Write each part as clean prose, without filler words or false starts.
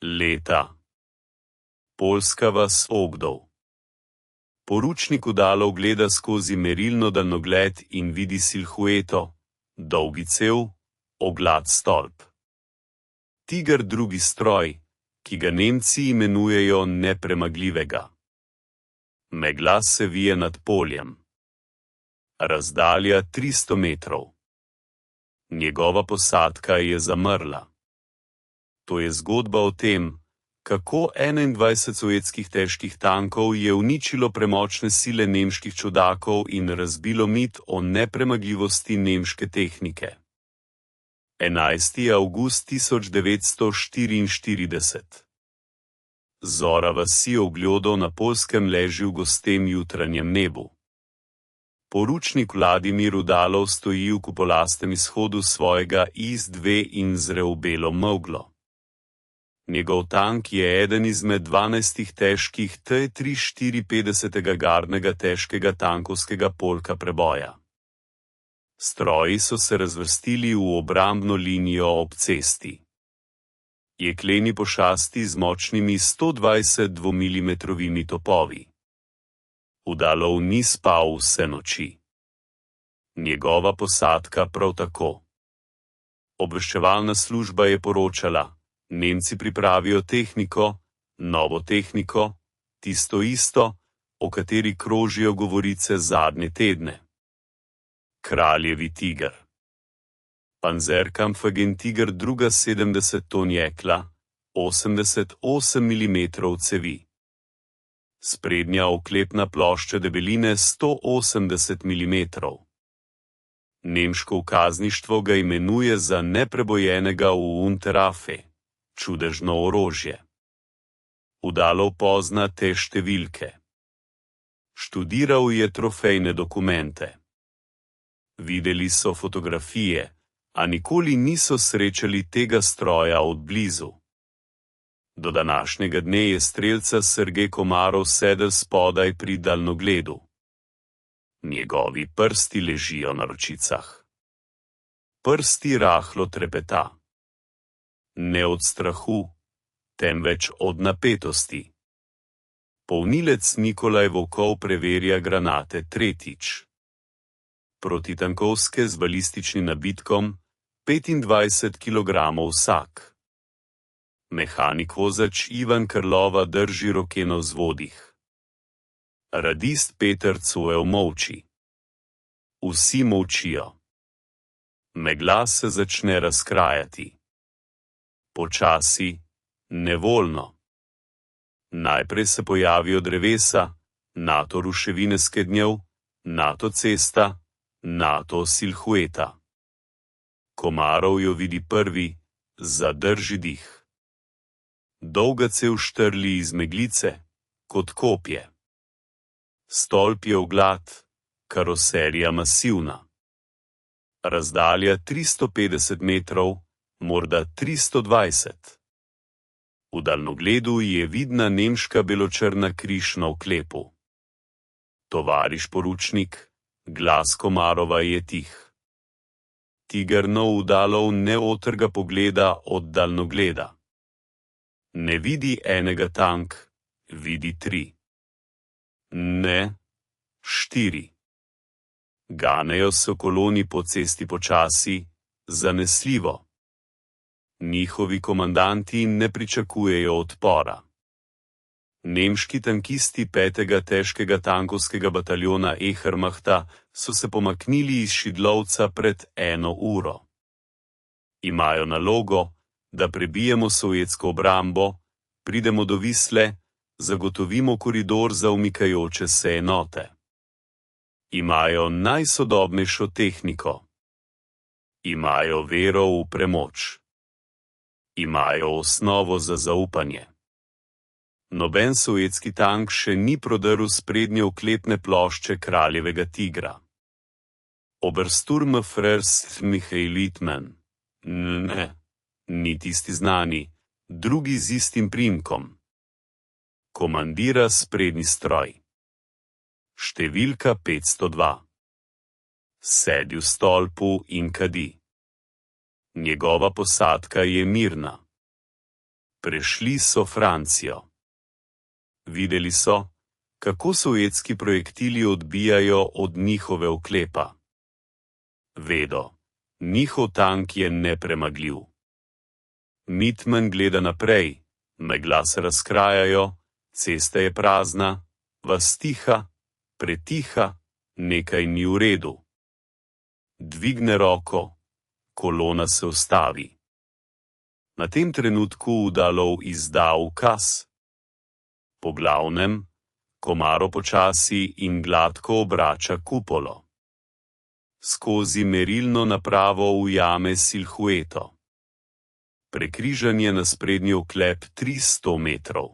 Leta. Poljska vas Ogdov. Poručnik Udalov gleda skozi merilno daljnogled in vidi silhueto, dolgi cev, oglat stolp. Tiger drugi stroj, ki ga Nemci imenujejo nepremagljivega. Megla se vije nad poljem. Razdalja 300 metrov. Njegova posadka je zamrla. To je zgodba o tem, kako 21 sovjetskih težkih tankov je uničilo premočne sile nemških čudakov in razbilo mit o nepremagljivosti nemške tehnike. 11. avgust 1944. Zora vasi Ogljodo na Poljskem leži v gostem jutranjem nebu. Poručnik Vladimir Udalov stoji v kupolastem izhodu svojega IS-2 in zre v belo meglo. Njegov tank je eden izmed 12 težkih T-354 gardnega težkega tankovskega polka preboja. Stroji so se razvrstili v obrambno linijo ob cesti. Jekleni pošasti z močnimi 120 dvomilimetrovimi topovi. Udalov ni spal vse noči. Njegova posadka prav tako. Obveščevalna služba je poročala: Nemci pripravijo tehniko, novo tehniko, tisto isto, o kateri krožijo govorice zadnje tedne. Kraljevi tiger. Panzerkampfwagen Tiger druga 70 ton jekla, 88 mm cevi. Sprednja oklepna plošča debeline 180 mm. Nemško ukazništvo ga imenuje za neprebojenega Unterwaffe, čudežno orožje. Udalov pozna te številke. Študiral je trofejne dokumente. Videli so fotografije, a nikoli niso srečali tega stroja od blizu. Do današnjega dne je strelca Sergej Komarov sedel spodaj pri daljnogledu. Njegovi prsti ležijo na ročicah. Prsti rahlo trepeta. Ne od strahu, temveč od napetosti. Polnilec Nikolaj Volkov preverja granate tretjič. Protitankovske z balističnim nabitkom, 25 kg vsak. Mehanik vozač Ivan Krlova drži roke na vzvodih. Radist Peter Coel molči. Vsi molčijo. Megla se začne razkrajati. Počasi, nevoljno. Najprej se pojavijo drevesa, nato ruševine skednjev, nato cesta, nato silhueta. Komarov jo vidi prvi, zadrži dih. Dolga cev štrli iz meglice, kot kopje. Stolp je oglat, karoserija masivna. Razdalja 350 metrov, morda 320. V daljnogledu je vidna nemška beločrna križ na oklepu. Tovariš poručnik, glas Komarova je tih. Tiger nov Udalov ne otrga pogleda od daljnogleda. Ne vidi enega tank, vidi 3. Ne, 4. Ganejo se v koloni po cesti počasi, zanesljivo. Njihovi komandanti ne pričakujejo odpora. Nemški tankisti 5. težkega tankovskega bataljona Ehrmachta so se pomaknili iz Šidlovca pred 1 uro. Imajo nalogo, da prebijemo sovjetsko obrambo, pridemo do Visle, zagotovimo koridor za umikajoče se enote. Imajo najsodobnejšo tehniko. Imajo vero v premoč. Imajo osnovo za zaupanje. Noben sovjetski tank še ni prodrl sprednje oklepne plošče kraljevega tigra. Obersturmfürst Michael Littmann. Ne, ni tisti znani, drugi z istim priimkom. Komandira sprednji stroj. Številka 502. Sedi v stolpu in kadi. Njegova posadka je mirna. Prešli so Francijo. Videli so, kako sovjetski projektili odbijajo od njihove oklepa. Vedo, njihov tank je nepremagljiv. Mitman gleda naprej, megla se razkrajajo, cesta je prazna, vas tiha, pretiha, nekaj ni v redu. Dvigne roko, kolona se ustavi. Na tem trenutku Udalov izda ukaz. Po glavnem, Komaro počasi in gladko obrača kupolo. Skozi merilno napravo ujame silhueto. Prekrižanje na sprednji oklep 300 metrov.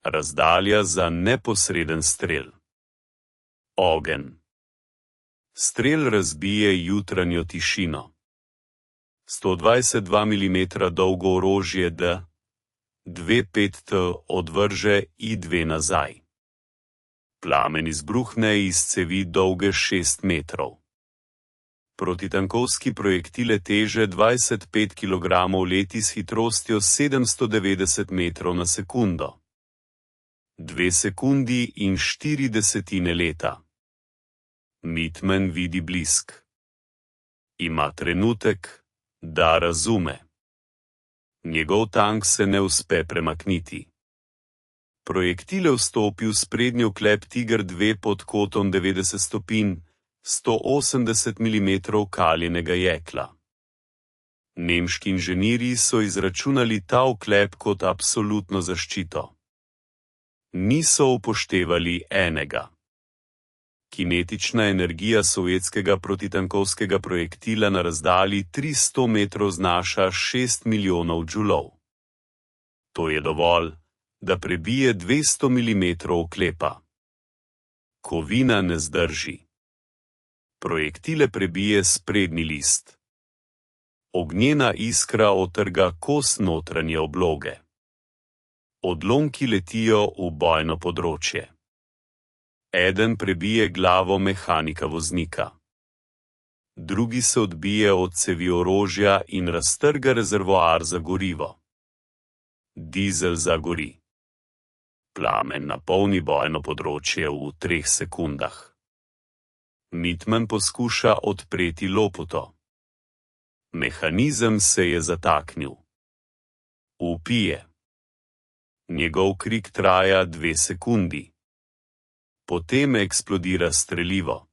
Razdalja za neposreden strel. Ogenj. Strel razbije jutranjo tišino. 122 mm dolgo orožje D-25T odvrže I-2 nazaj. Plamen izbruhne iz cevi dolge 6 metrov. Protitankovski projektile teže 25 kg leti s hitrostjo 790 metrov na sekundo. 2 sekundi in 40 leta. Mitman vidi blisk. Ima trenutek, da razume. Njegov tank se ne uspe premakniti. Projektile vstopi v sprednji oklep Tiger 2 pod kotom 90 stopinj, 180 mm kaljenega jekla. Nemški inženirji so izračunali ta oklep kot absolutno zaščito. Niso upoštevali enega. Kinetična energija sovjetskega protitankovskega projektila na razdalji 300 metrov znaša 6 milijonov džulov. To je dovolj, da prebije 200 mm oklepa. Kovina ne zdrži. Projektile prebije sprednji list. Ognjena iskra otrga kos notranje obloge. Odlomki letijo v bojno področje. Eden prebije glavo mehanika voznika. Drugi se odbije od cevi orožja in raztrga rezervoar za gorivo. Dizel zagori. Plamen napolni bojno področje v 3 sekundah. Mitman poskuša odpreti loputo. Mehanizem se je zataknil. Vpije. Njegov krik traja 2 sekundi. Potem eksplodira strelivo.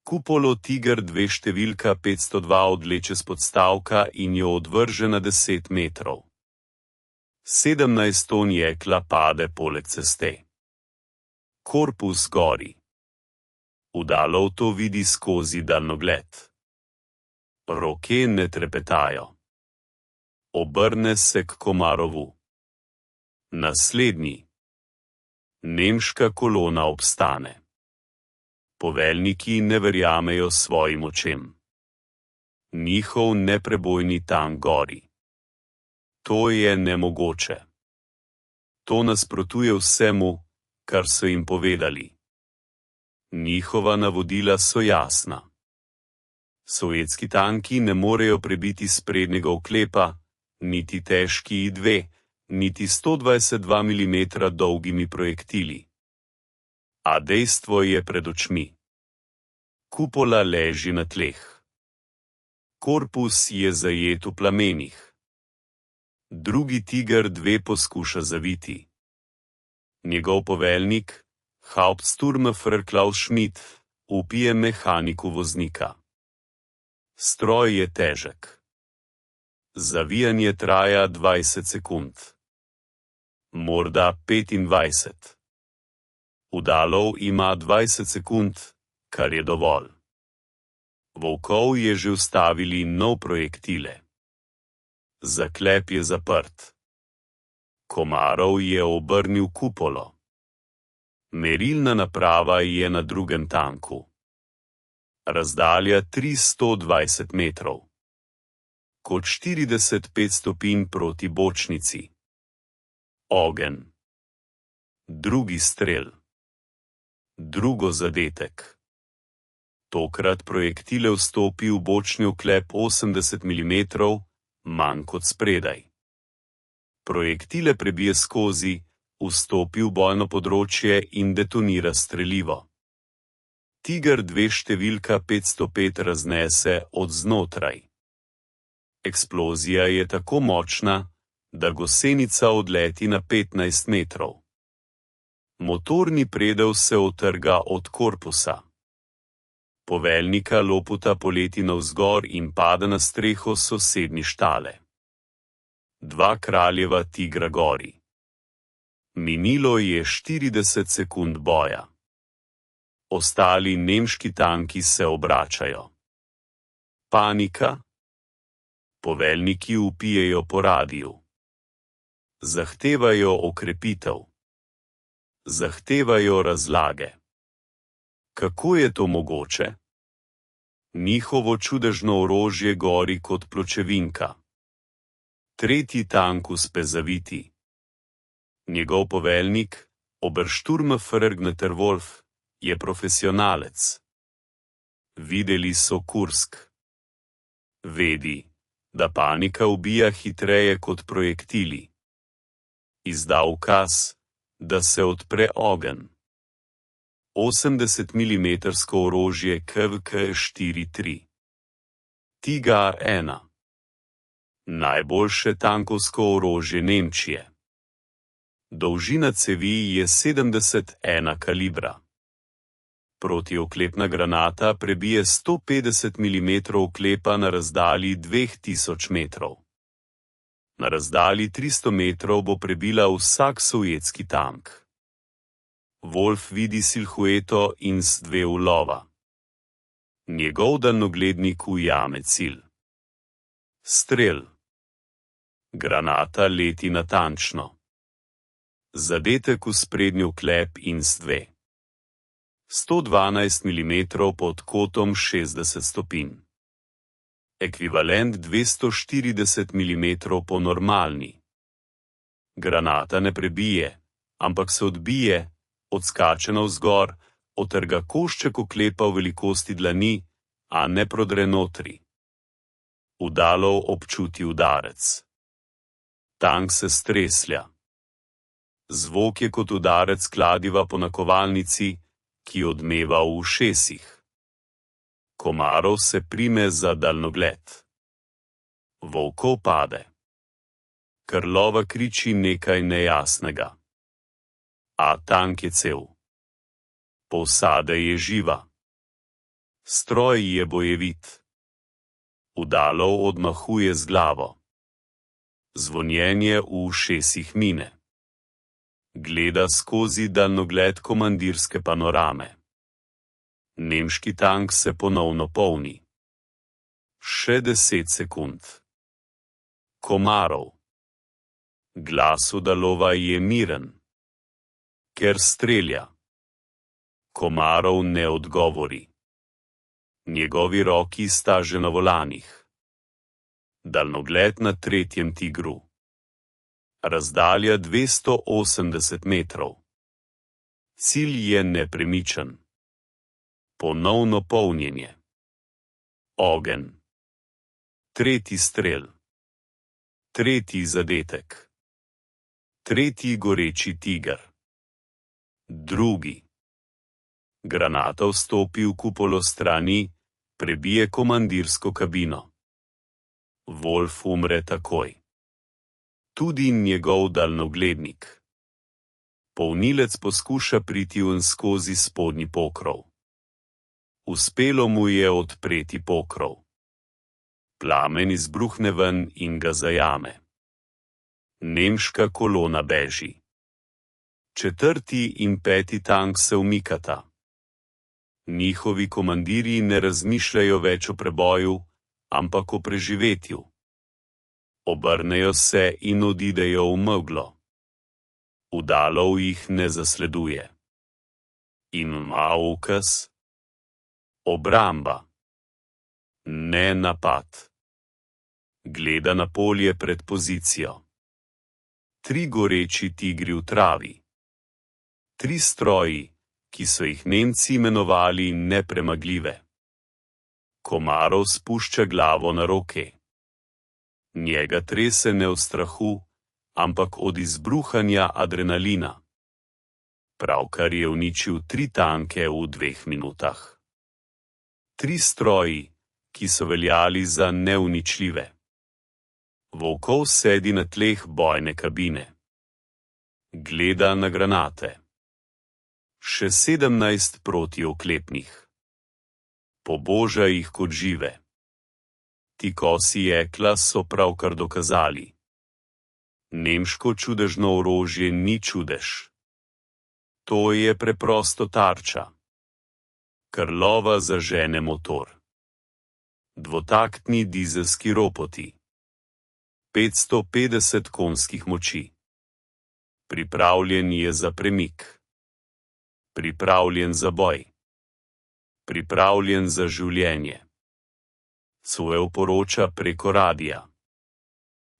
Kupolo Tiger 2 številka 502 odleče s podstavka in jo odvrže na 10 metrov. 17 ton jekla pade poleg ceste. Korpus gori. Udalov to vidi skozi daljnogled. Roke ne trepetajo. Obrne se k Komarovu. Naslednji. Nemška kolona obstane. Poveljniki ne verjamejo svojim očem. Njihov neprebojni tank gori. To je nemogoče. To nasprotuje vsemu, kar so jim povedali. Njihova navodila so jasna. Sovjetski tanki ne morejo prebiti sprednjega oklepa, niti težki I-2, niti 122 mm dolgimi projektili. A dejstvo je pred očmi. Kupola leži na tleh. Korpus je zajet v plamenih. Drugi Tiger 2 poskuša zaviti. Njegov poveljnik, Hauptsturmführer Klaus Schmidt, vpije mehaniku voznika. Stroj je težek. Zavijanje traja 20 sekund. Morda 25. Udalov ima 20 sekund, kar je dovolj. Volkov je že ustavili nov projektile. Zaklep je zaprt. Komarov je obrnil kupolo. Merilna naprava je na drugem tanku. Razdalja 320 metrov. Kot 45 stopinj proti bočnici. Ogenj. Drugi strel. Drugo zadetek. Tokrat projektile vstopi v bočni oklep 80 mm, manj kot spredaj. Projektile prebije skozi, vstopi v bojno področje in detonira strelivo. Tiger 2 številka 505 raznese od znotraj. Eksplozija je tako močna, da gosenica odleti na 15 metrov. Motorni predel se otrga od korpusa. Poveljnika loputa poleti navzgor in pada na streho sosednje štale. 2 kraljeva tigra gori. Minilo je 40 sekund boja. Ostali nemški tanki se obračajo. Panika. Poveljniki vpijejo po radiju. Zahtevajo okrepitev. Zahtevajo razlage. Kako je to mogoče? Njihovo čudežno orožje gori kot pločevinka. Tretji tank uspe zaviti. Njegov poveljnik, Obersturmführer Gnetterwolf, je profesionalec. Videli so Kursk. Vedi, da panika ubija hitreje kot projektili. Izda ukaz, da se odpre ogenj. 80 mm orožje KVK-43. Tigar 1. Najboljše tankovsko orožje Nemčije. Dolžina cevi je 71 kalibra. Protioklepna granata prebije 150 mm oklepa na razdalji 2000 metrov. Na razdalji 300 metrov bo prebila vsak sovjetski tank. Wolf vidi silhueto in S2 ulova. Njegov daljnoglednik ujame cilj. Strel. Granata leti natančno. Zadetek v sprednji oklep in S2. 112 mm pod kotom 60 stopinj. Ekvivalent 240 mm po normalni. Granata ne prebije, ampak se odbije, odskače navzgor, otrga košček oklepa v velikosti dlani, a ne prodre notri. Udalov občuti udarec. Tank se streslja. Zvok je kot udarec kladiva po nakovalnici, ki odmeva v ušesih. Komarov se prime za daljnogled. Volkov pade. Krlova kriči nekaj nejasnega. A tank je cel. Posada je živa. Stroj je bojevit. Udalov odmahuje z glavo. Zvonjenje v ušesih mine. Gleda skozi daljnogled komandirske panorame. Nemški tank se ponovno polni. Še 10 sekund. Komarov. Glas Udalova je miren. Ker strelja. Komarov ne odgovori. Njegovi roki sta že na volanih. Daljnogled na tretjem tigru. Razdalja 280 metrov. Cilj je nepremičen. Ponovno polnjenje. Ogenj. Tretji strel. Tretji zadetek. Tretji goreči tiger. Drugi. Granata vstopi v kupolo strani, prebije komandirsko kabino. Wolf umre takoj. Tudi njegov daljnoglednik. Polnilec poskuša priti ven skozi spodnji pokrov. Uspelo mu je odpreti pokrov. Plamen izbruhne ven in ga zajame. Nemška kolona beži. 4. in 5. tank se umikata. Njihovi komandirji ne razmišljajo več o preboju, ampak o preživetju. Obrnejo se in odidejo v meglo. Udalov jih ne zasleduje. In ima ukaz? Obramba. Ne napad. Gleda na polje pred pozicijo. 3 goreči tigri v travi. 3 stroji, ki so jih Nemci imenovali nepremagljive. Komarov spušča glavo na roke. Njega trese ne v strahu, ampak od izbruhanja adrenalina. Pravkar je uničil 3 tanke v 2 minutah. 3 stroji, ki so veljali za neuničljive. Volkov sedi na tleh bojne kabine. Gleda na granate. Še 17 protioklepnih. Poboža jih kot žive. Ti kosi jekla so pravkar dokazali. Nemško čudežno orožje ni čudež. To je preprosto tarča. Krlova zažene motor. Dvotaktni dizelski ropoti. 550 konjskih moči. Pripravljen je za premik. Pripravljen za boj. Pripravljen za življenje. Svoje poroča preko radija.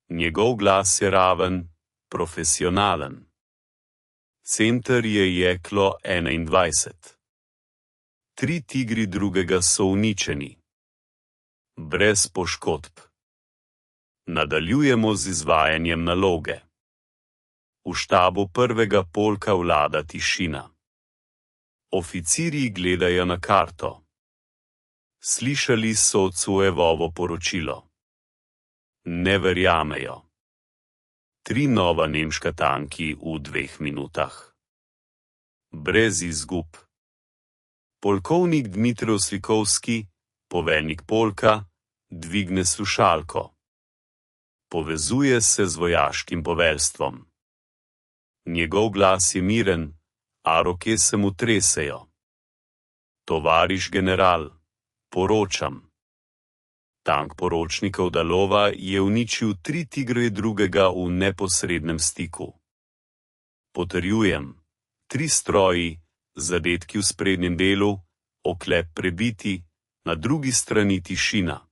Njegov glas je raven, profesionalen. Center je jeklo 21. 3 tigri drugega so uničeni. Brez poškodb. Nadaljujemo z izvajanjem naloge. V štabu prvega polka vlada tišina. Oficirji gledajo na karto. Slišali so Cuevovo poročilo. Ne verjamejo. 3 nova nemška tanki v 2 minutah. Brez izgub. Polkovnik Dmitrij Svikovski, poveljnik polka, dvigne slušalko. Povezuje se z vojaškim poveljstvom. Njegov glas je miren, a roke se mu tresejo. Tovariš general, poročam. Tank poročnikov Dalova je uničil 3 tigre drugega v neposrednem stiku. Potrjujem, 3 stroji, zadetki v sprednjem delu, oklep prebiti, na drugi strani tišina.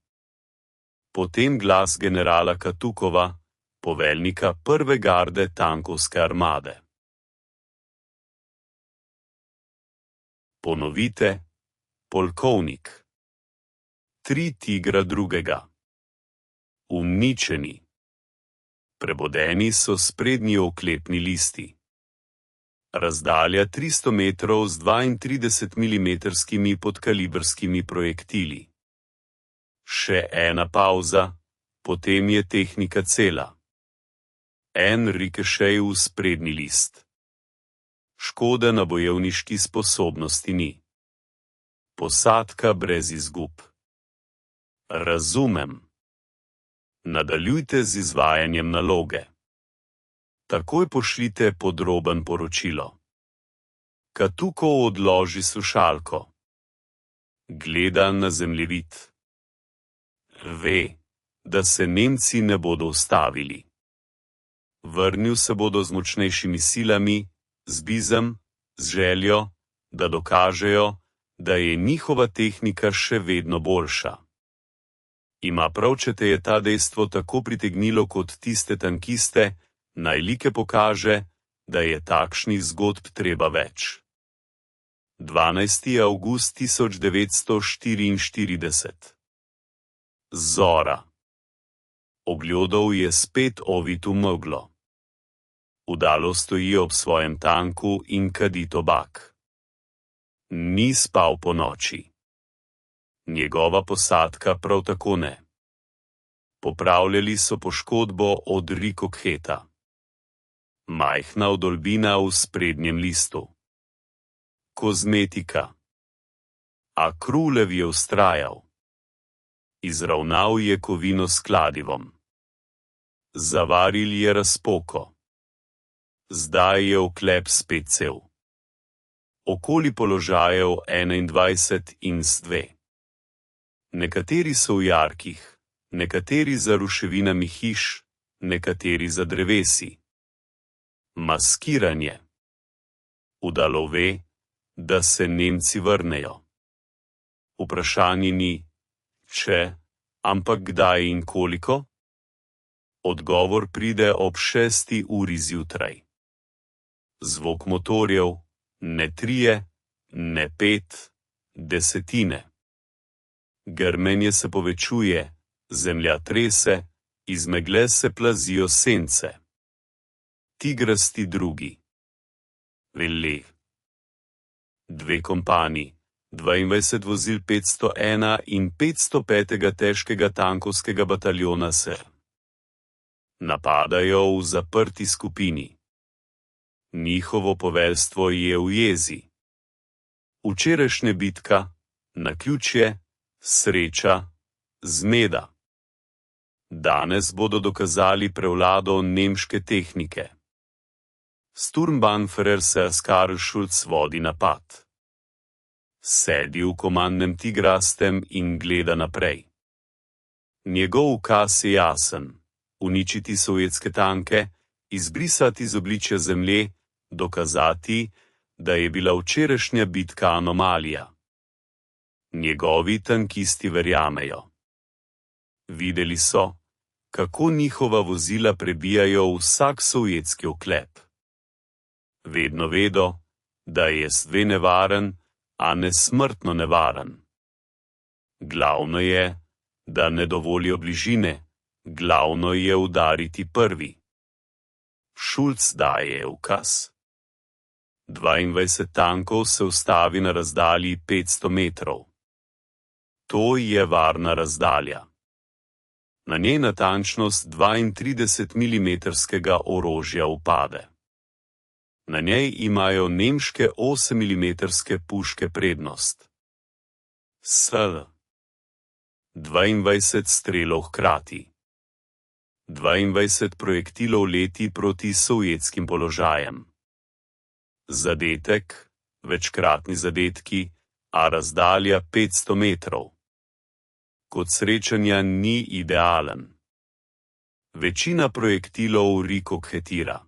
Potem glas generala Katukova, poveljnika prve garde tankovske armade. Ponovite, polkovnik. 3 tigra drugega. Uničeni. Prebodeni so sprednji oklepni listi. Razdalja 300 metrov z 32 mm podkalibrskimi projektili. Še ena pauza, potem je tehnika cela. En rikešej v sprednji list. Škode na bojevniški sposobnosti ni. Posadka brez izgub. Razumem. Nadaljujte z izvajanjem naloge. Takoj pošljite podroben poročilo. Katuko odloži slušalko. Gleda na zemljevid. Ve, da se Nemci ne bodo ustavili. Vrnil se bodo z močnejšimi silami, z bizem, z željo, da dokažejo, da je njihova tehnika še vedno boljša. Ima prav, če te je ta dejstvo tako pritegnilo kot tiste tankiste, naj like pokaže, da je takšnih zgodb treba več. 12. avgust 1944. Zora. Oglodov je spet ovit v meglo. Udalo stoji ob svojem tanku in kadi tobak. Ni spal ponoči. Njegova posadka prav tako ne. Popravljali so poškodbo od rikokheta. Majhna vdolbina v sprednjem listu. Kozmetika. A Krulev je vztrajal. Izravnal je kovino s kladivom. Zavaril je razpoko. Zdaj je oklep spet cel. Okoli položajev 21 in 2. Nekateri so v jarkih, nekateri za ruševinami hiš, nekateri za drevesi. Maskiranje. Udalo ve, da se Nemci vrnejo. Vprašanje ni, če, ampak kdaj in koliko? Odgovor pride ob 6. uri zjutraj. Zvok motorjev, ne 3, ne 5, desetine. Grmenje se povečuje, zemlja trese, iz megle se plazijo sence. tigrasti drugi. Vele. 2 kompani, 22 vozil 501 in 505. težkega tankovskega bataljona se napadajo v zaprti skupini. Njihovo poveljstvo je v jezi. Včerajšnja bitka, naključje, sreča, zmeda. Danes bodo dokazali prevlado nemške tehnike. Sturmbannführer Sir Karl Schulz vodi napad. Sedi v komandnem tigrastem in gleda naprej. Njegov ukaz je jasen: uničiti sovjetske tanke, izbrisati iz obličja zemlje, dokazati, da je bila včerajšnja bitka anomalija. Njegovi tankisti verjamejo. Videli so, kako njihova vozila prebijajo vsak sovjetski oklep. Vedno vedo, da je SV nevaren, a ne smrtno nevaren. Glavno je, da ne dovolijo bližine, glavno je udariti prvi. Schulz daje ukaz. 22 tankov se ustavi na razdalji 500 metrov. To je varna razdalja. Na njej natančnost 32 mm orožja upade. Na njej imajo nemške 8 mm puške prednost. S 22 strelov hkrati. 22 projektilov leti proti sovjetskim položajem. Zadetek, večkratni zadetki, a razdalja 500 metrov. Kot srečanja ni idealen. Večina projektilov rikoketira.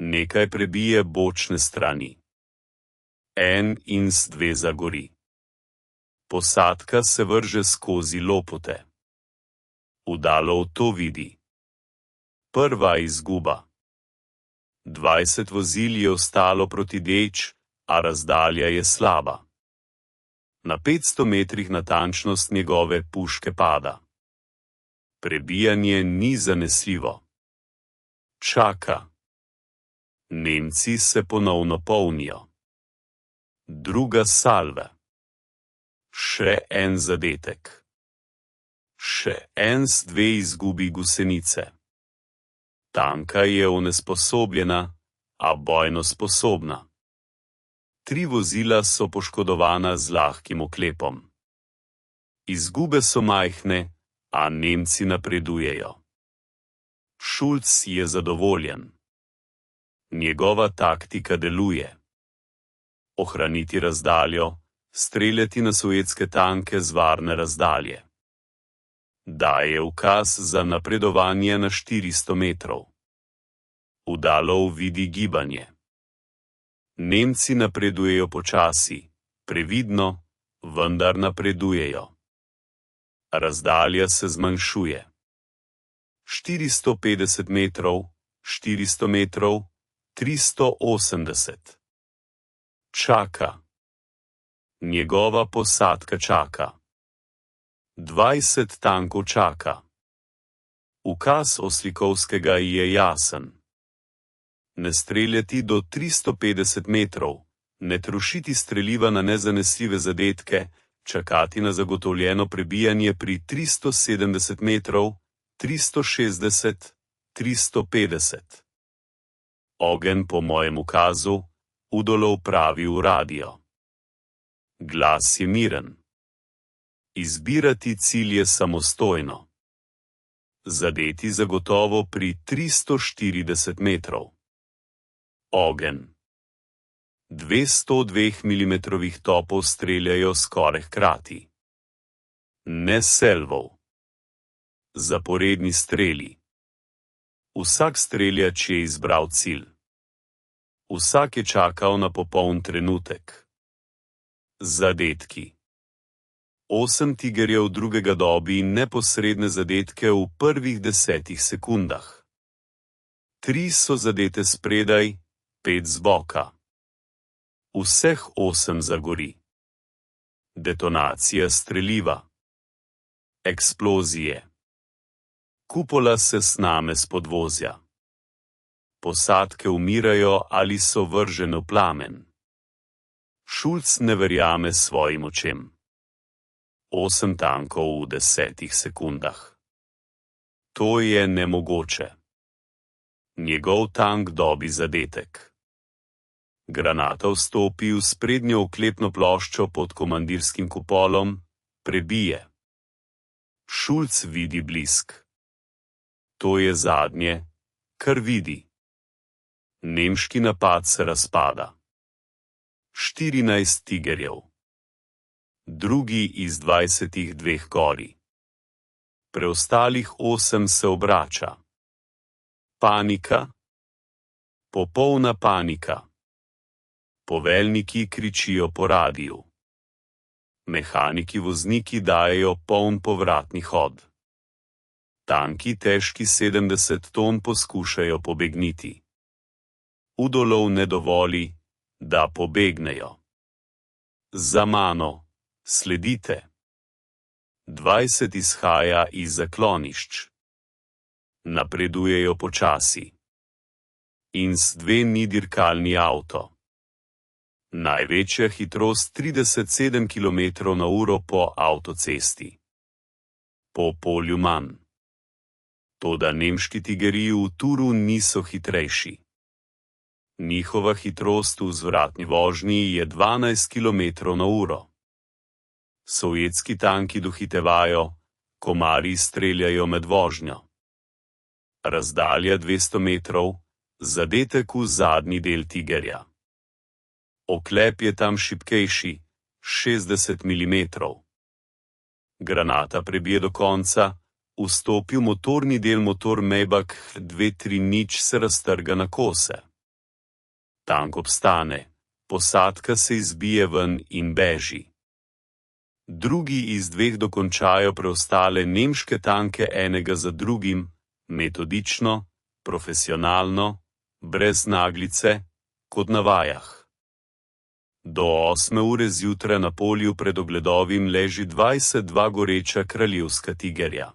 Nekaj prebije bočne strani. En in s 2 zagori. Posadka se vrže skozi lopote. Udalov to vidi. Prva izguba. 20 vozil je ostalo proti Deč, a razdalja je slaba. Na 500 metrih natančnost njegove puške pada. Prebijanje ni zanesljivo. Čaka. Nemci se ponovno polnijo. Druga salva. Še en zadetek. Še en s 2 izgubi gusenice. Tanka je onesposobljena, a bojno sposobna. 3 vozila so poškodovana z lahkim oklepom. Izgube so majhne, a Nemci napredujejo. Schulz je zadovoljen. Njegova taktika deluje. Ohraniti razdaljo, streljati na sovjetske tanke z varne razdalje. Daje ukaz za napredovanje na 400 metrov. Udalov vidi gibanje. Nemci napredujejo počasi, previdno, vendar napredujejo. Razdalja se zmanjšuje. 450 metrov, 400 metrov, 380. Čaka. Njegova posadka čaka. 20 tankov čaka. Ukaz Oslikovskega je jasen. Ne streljati do 350 metrov, ne trošiti streliva na nezanesljive zadetke, čakati na zagotovljeno prebijanje pri 370 metrov, 360, 350. Ogenj po mojem ukazu, Udalov pravi v radio. Glas je miren. Izbirati cilje samostojno. Zadeti zagotovo pri 340 metrov. Ogenj. 202 mm topov streljajo skoraj hkrati. Ne selvov. Zaporedni streli. Vsak streljač je izbral cilj. Vsak je čakal na popoln trenutek. Zadetki. 8 tigerjev drugega dobi in neposredne zadetke v prvih 10 sekundah. 3 so zadete spredaj, 5 z boka. Vseh 8 zagori. Detonacija streliva. Eksplozije. Kupola se sname s podvozja. Posadke umirajo ali so vržene v plamen. Šulc ne verjame svojim očem. 8 tankov v 10 sekundah. To je nemogoče. Njegov tank dobi zadetek. Granata vstopi v sprednjo oklepno ploščo pod komandirskim kupolom, prebije. Šulc vidi blisk. To je zadnje, kar vidi. Nemški napad se razpada. 14 tigerjev. Drugi iz 22 gori. Preostalih 8 se obrača. Panika. Popolna panika. Poveljniki kričijo po radiju. Mehaniki vozniki dajejo poln povratni hod. Tanki težki 70 ton poskušajo pobegniti. Udolov ne dovoli, da pobegnejo. Za mano, sledite. 20 izhaja iz zaklonišč. Napredujejo počasi. INS-2 ni dirkalni avto. Največja hitrost 37 km/h po avtocesti. Po polju manj. Toda nemški tigerji v Turu niso hitrejši. Njihova hitrost v vzvratni vožnji je 12 km/h. Sovjetski tanki dohitevajo, komarji streljajo med vožnjo. Razdalja 200 metrov, zadetek v zadnji del tigerja. Oklep je tam šibkejši, 60 mm. Granata prebije do konca, vstopi v motorni del motor Maybach 230 se raztrga na kose. Tank obstane, posadka se izbije ven in beži. Drugi iz 2 dokončajo preostale nemške tanke enega za drugim, metodično, profesionalno, brez naglice, kot na vajah. Do 8 ure zjutraj na polju pred ogledovim leži 22 goreča kraljevska tigerja.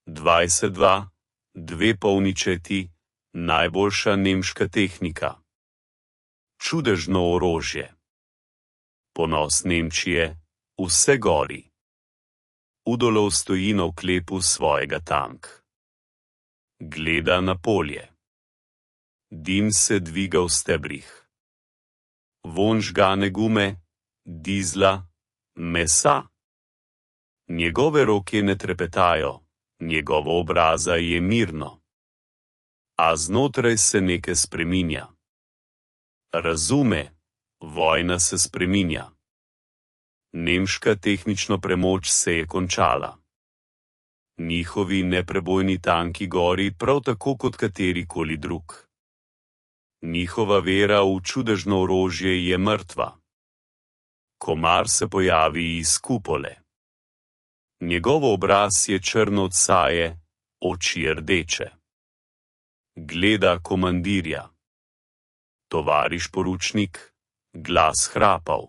22, 2 polni četi, najboljša nemška tehnika. Čudežno orožje. Ponos Nemčije, vse gori. Udolov stoji na oklepu svojega tank. Gleda na polje. Dim se dviga v stebrih. Vonj žgane gume, dizla, mesa. Njegove roke ne trepetajo, njegovo obraza je mirno. A znotraj se nekaj spreminja. Razume, vojna se spreminja. Nemška tehnična premoč se je končala. Njihovi neprebojni tanki gori prav tako kot katerikoli drug. Njihova vera v čudežno orožje je mrtva. Komar se pojavi iz kupole. Njegov obraz je črn od saje, oči rdeče. Gleda komandirja. Tovariš poručnik, glas hrapav.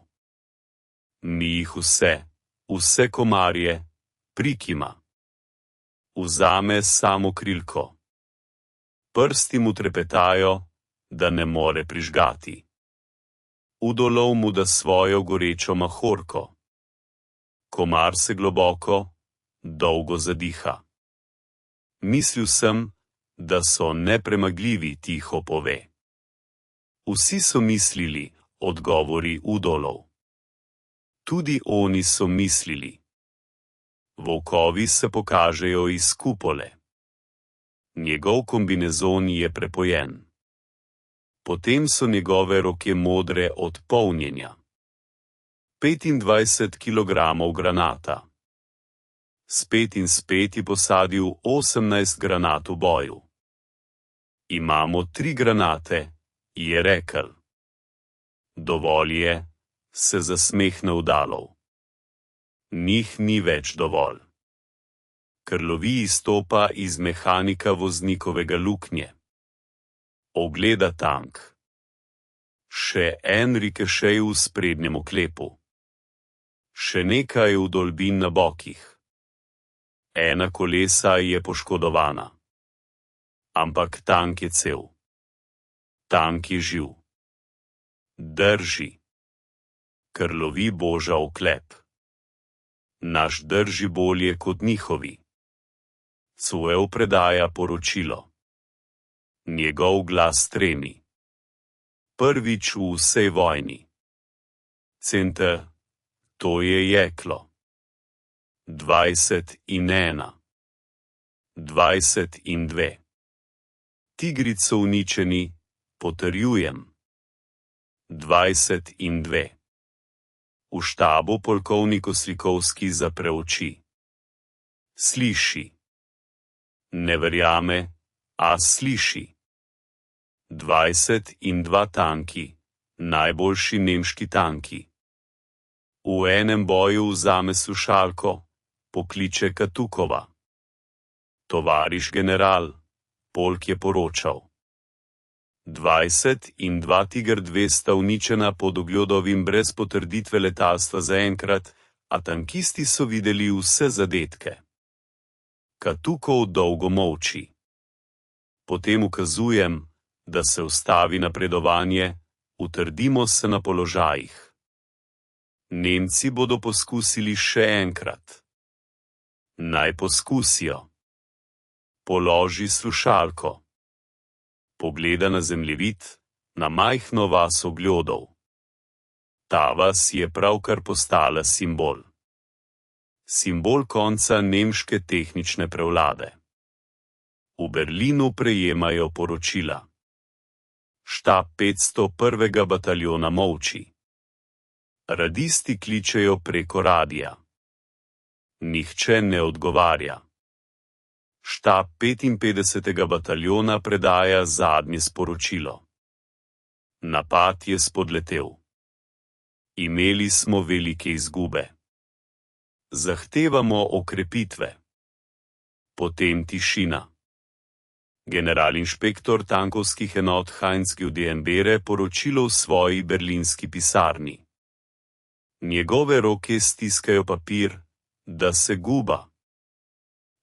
Mi jih vse komarje, prikima. Vzame samo krilko. Prsti mu trepetajo, da ne more prižgati. Udolov mu da svojo gorečo mahorko. Komar se globoko, dolgo zadiha. Mislil sem, da so nepremagljivi, tiho pove. Vsi so mislili, odgovori Udolov. Tudi oni so mislili. Volkovi se pokažejo iz kupole. Njegov kombinezon je prepojen. Potem so njegove roke modre od polnjenja. 25 kg granata. Spet in spet je posadil 18 granat v boju. Imamo 3 granate, je rekel. Dovolj je, se zasmehne Udalov. Njih ni več dovolj. Krlovi izstopa iz mehanika voznikovega luknje. Ogleda tank. Še en rikešej v sprednjem oklepu. Še nekaj vdolbin na bokih. Ena kolesa je poškodovana. Ampak tank je cel. Tank je živ. Drži. Ker lovi Boža oklep. Naš drži bolje kot njihovi. Cuev predaja poročilo. Njegov glas tremi. Prvič v vsej vojni. Center, to je jeklo. 21. 22. Tigric so uničeni, potrjujem. 22. V štabu polkovnik Oslikovski zapre oči. Sliši. Ne verjame, a sliši. 22 tanki, najboljši nemški tanki. V enem boju vzame slušalko, pokliče Katukova. Tovariš general, polk je poročal. 22 Tiger 2 sta uničena pod Oglodovim brez potrditve letalstva zaenkrat, a tankisti so videli vse zadetke. Katukov dolgo molči. Potem ukazujem, da se ustavi napredovanje, utrdimo se na položajih. Nemci bodo poskusili še enkrat. Naj poskusijo. Položi slušalko. Pogleda na zemljevid, na majhno vas Oglodov. Ta vas je pravkar postala simbol. Simbol konca nemške tehnične prevlade. V Berlinu prejemajo poročila. Štab 501. bataljona molči. Radisti kličejo preko radija. Nihče ne odgovarja. Štab 55. bataljona predaja zadnje sporočilo. Napad je spodletel. Imeli smo velike izgube. Zahtevamo okrepitve. Potem tišina. Generalinšpektor tankovskih enot Heinz Gudjen bere poročilo v svoji berlinski pisarni. Njegove roke stiskajo papir, da se guba.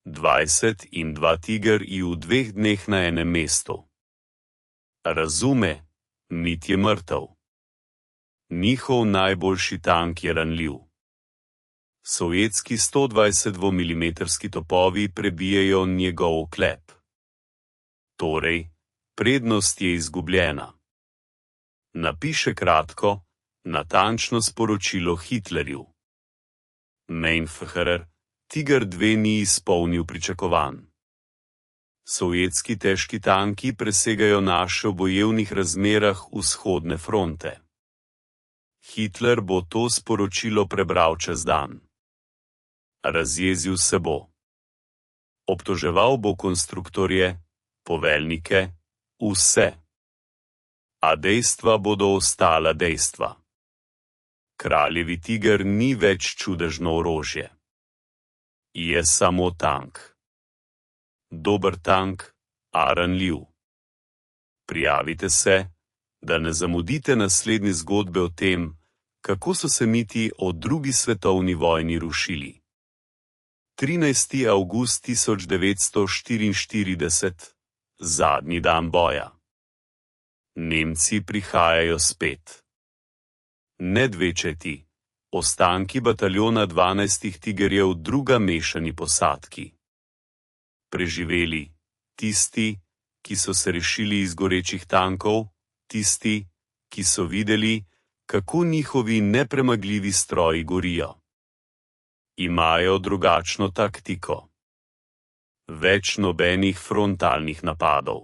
22 Tiger je v 2 dneh na enem mestu. Razume, mit je mrtev. Njihov najboljši tank je ranljiv. Sovjetski 120 mm topovi prebijajo njegov oklep. Torej, prednost je izgubljena. Napiše kratko, natančno sporočilo Hitlerju. Mein Führer, Tiger 2 ni izpolnil pričakovanj. Sovjetski težki tanki presegajo naše v bojevnih razmerah vzhodne fronte. Hitler bo to sporočilo prebral čez dan. Razjezil se bo. Obtoževal bo konstruktorje, poveljnike, vse. A dejstva bodo ostala dejstva. Kraljevi Tiger ni več čudežno orožje. Je samo tank. Dober tank, a ranljiv. Prijavite se, da ne zamudite naslednje zgodbe o tem, kako so se miti o drugi svetovni vojni rušili. 13. avgust 1944, zadnji dan boja. Nemci prihajajo spet. Nedvečeti, ostanki bataljona 12 Tigerjev, druga mešani posadki. Preživeli, tisti, ki so se rešili iz gorečih tankov, tisti, ki so videli, kako njihovi nepremagljivi stroji gorijo. Imajo drugačno taktiko. Več nobenih frontalnih napadov.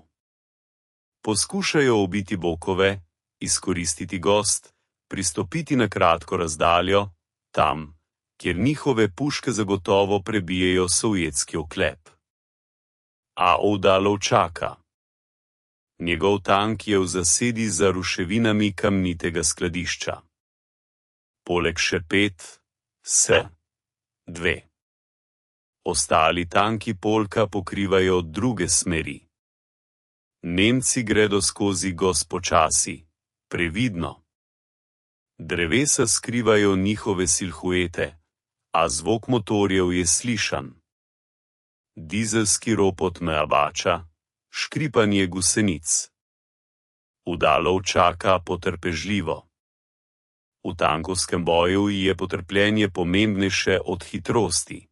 Poskušajo ubiti bokove, izkoristiti gozd, pristopiti na kratko razdaljo, tam, kjer njihove puške zagotovo prebijejo sovjetski oklep. A Udalov čaka. Njegov tank je v zasedi za ruševinami kamnitega skladišča. Poleg še 5, 2. Ostali tanki polka pokrivajo druge smeri. Nemci gredo skozi gozd počasi, previdno. Drevesa skrivajo njihove silhuete, a zvok motorjev je slišan. Dizelski ropot meavača, Škripanje gusenic. Udalov čaka potrpežljivo. V tankovskem boju je potrpljenje pomembnejše od hitrosti.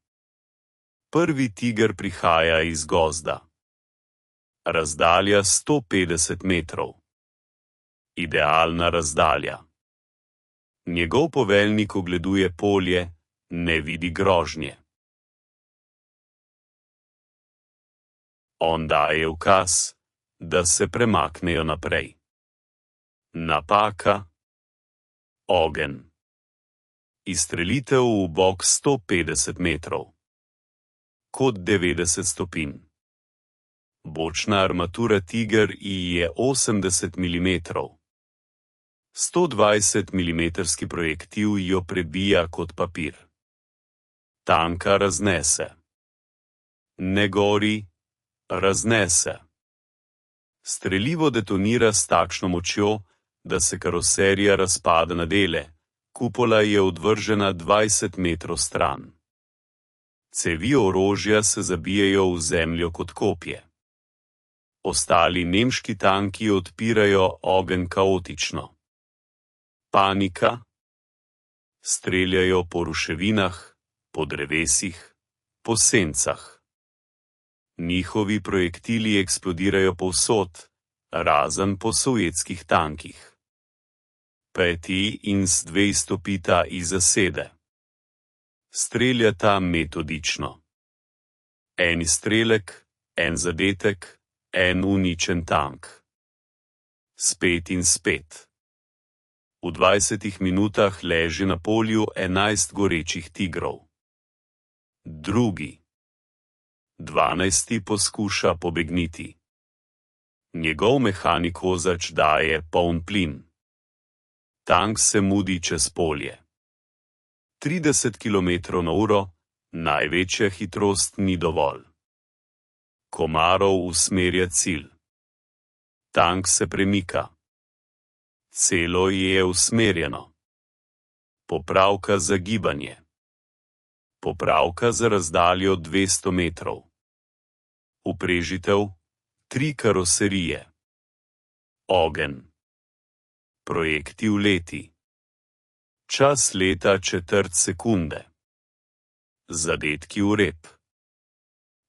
Prvi tiger prihaja iz gozda. Razdalja 150 metrov. Idealna razdalja. Njegov poveljnik ogleduje polje, ne vidi grožnje. On daje ukaz, da se premaknejo naprej. Napaka. Ogenj. Izstrelitev v bok 150 metrov. Kot 90 stopinj. Bočna armatura Tiger I je 80 mm. 120 mm projektil jo prebija kot papir. Tanka raznese. Ne gori, raznese. Strelivo detonira s takšno močjo, da se karoserija razpada na dele, kupola je odvržena 20 metrov stran. Cevi orožja se zabijejo v zemljo kot kopje. Ostali nemški tanki odpirajo ogenj kaotično. Panika. Streljajo po ruševinah, po drevesih, po sencah. Njihovi projektili eksplodirajo povsod, razen po sovjetskih tankih. Peti in S2 stopita iz zasede. Streljata metodično. En izstrelek, en zadetek, en uničen tank. Spet in spet. V 20 minutah leži na polju 11 gorečih tigrov. Drugi. 12. poskuša pobegniti. Njegov mehanik vozač daje poln plin. Tank se mudi čez polje. 30 km/h, največja hitrost ni dovolj. Komarov usmerja cilj. Tank se premika. Celo je usmerjeno. Popravka za gibanje. Popravka za razdaljo 200 metrov. Uprežitev, 3 karoserije. Ogenj. Projektil leti. Čas leta 1/4 sekunde. Zadetki v rep.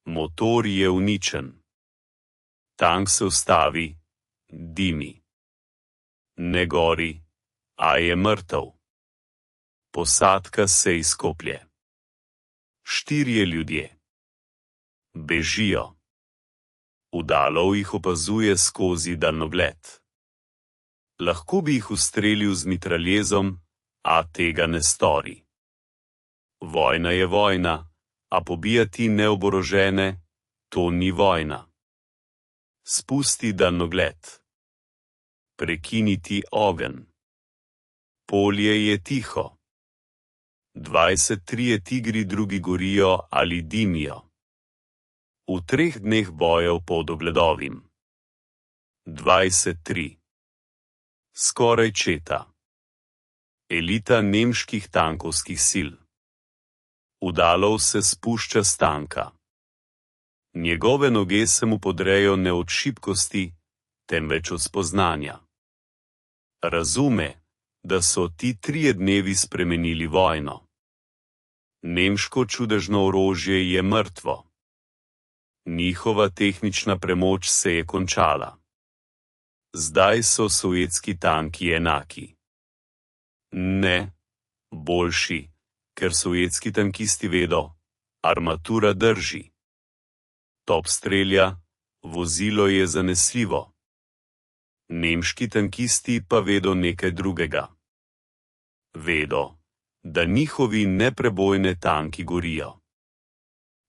Motor je uničen. Tank se ustavi, dimi. Ne gori, a je mrtev. Posadka se izkoplje. 4 ljudje. Bežijo. Udalov jih opazuje skozi daljnogled. Lahko bi jih ustrelil z mitraljezom, a tega ne stori. Vojna je vojna, a pobijati neoborožene, to ni vojna. Spusti daljnogled. Prekiniti ogenj. Polje je tiho. 23 tigri drugi gorijo ali dimijo. V 3 dneh bojev pod ogledovim. 23. Skoraj četa. Elita nemških tankovskih sil. Udalov se spušča s tanka. Njegove noge se mu podrejo ne od šibkosti, temveč od spoznanja. Razume, da so ti 3 dnevi spremenili vojno. Nemško čudežno orožje je mrtvo. Njihova tehnična premoč se je končala. Zdaj so sovjetski tanki enaki. Ne, boljši, ker sovjetski tankisti vedo, armatura drži. Top strelja, vozilo je zanesljivo. Nemški tankisti pa vedo nekaj drugega. Vedo, da njihovi neprebojne tanki gorijo.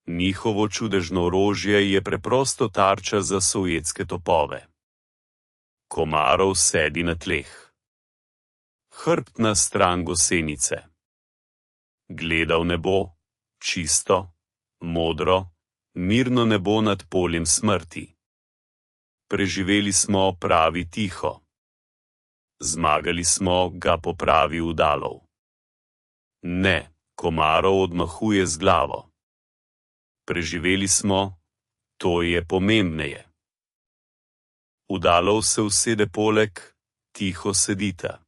Njihovo čudežno orožje je preprosto tarča za sovjetske topove. Komarov sedi na tleh. Hrbtna stran gosenice. Gleda v nebo, čisto, modro, mirno nebo nad poljem smrti. Preživeli smo, pravi tiho. Zmagali smo, ga popravi Udalov. Ne, Komarov odmahuje z glavo. Preživeli smo, to je pomembneje. Udalov se usede poleg, tiho sedita.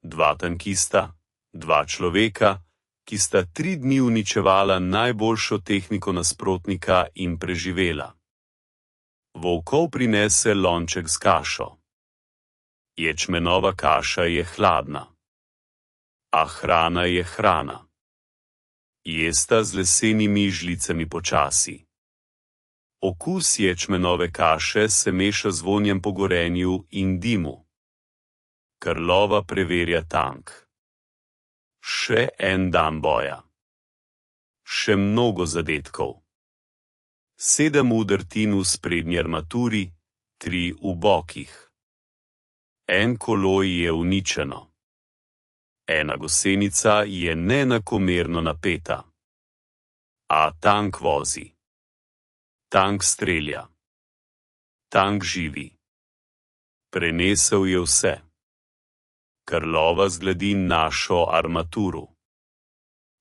Dva tankista, dva človeka, ki sta 3 dni uničevala najboljšo tehniko nasprotnika in preživela. Volkov prinese lonček s kašo. Ječmenova kaša je hladna. A hrana je hrana. Jesta z lesenimi žlicami počasi. Okus ječmenove kaše se meša z vonjem po gorenju in dimu. Krlova preverja tank. Še en dan boja. Še mnogo zadetkov. 7 udrtin v sprednji armaturi, 3 v bokih. En kolo je uničeno. Ena gosenica je neenakomerno napeta. A tank vozi. Tank strelja. Tank živi. Prenesel je vse. Krlova zgledi našo armaturo.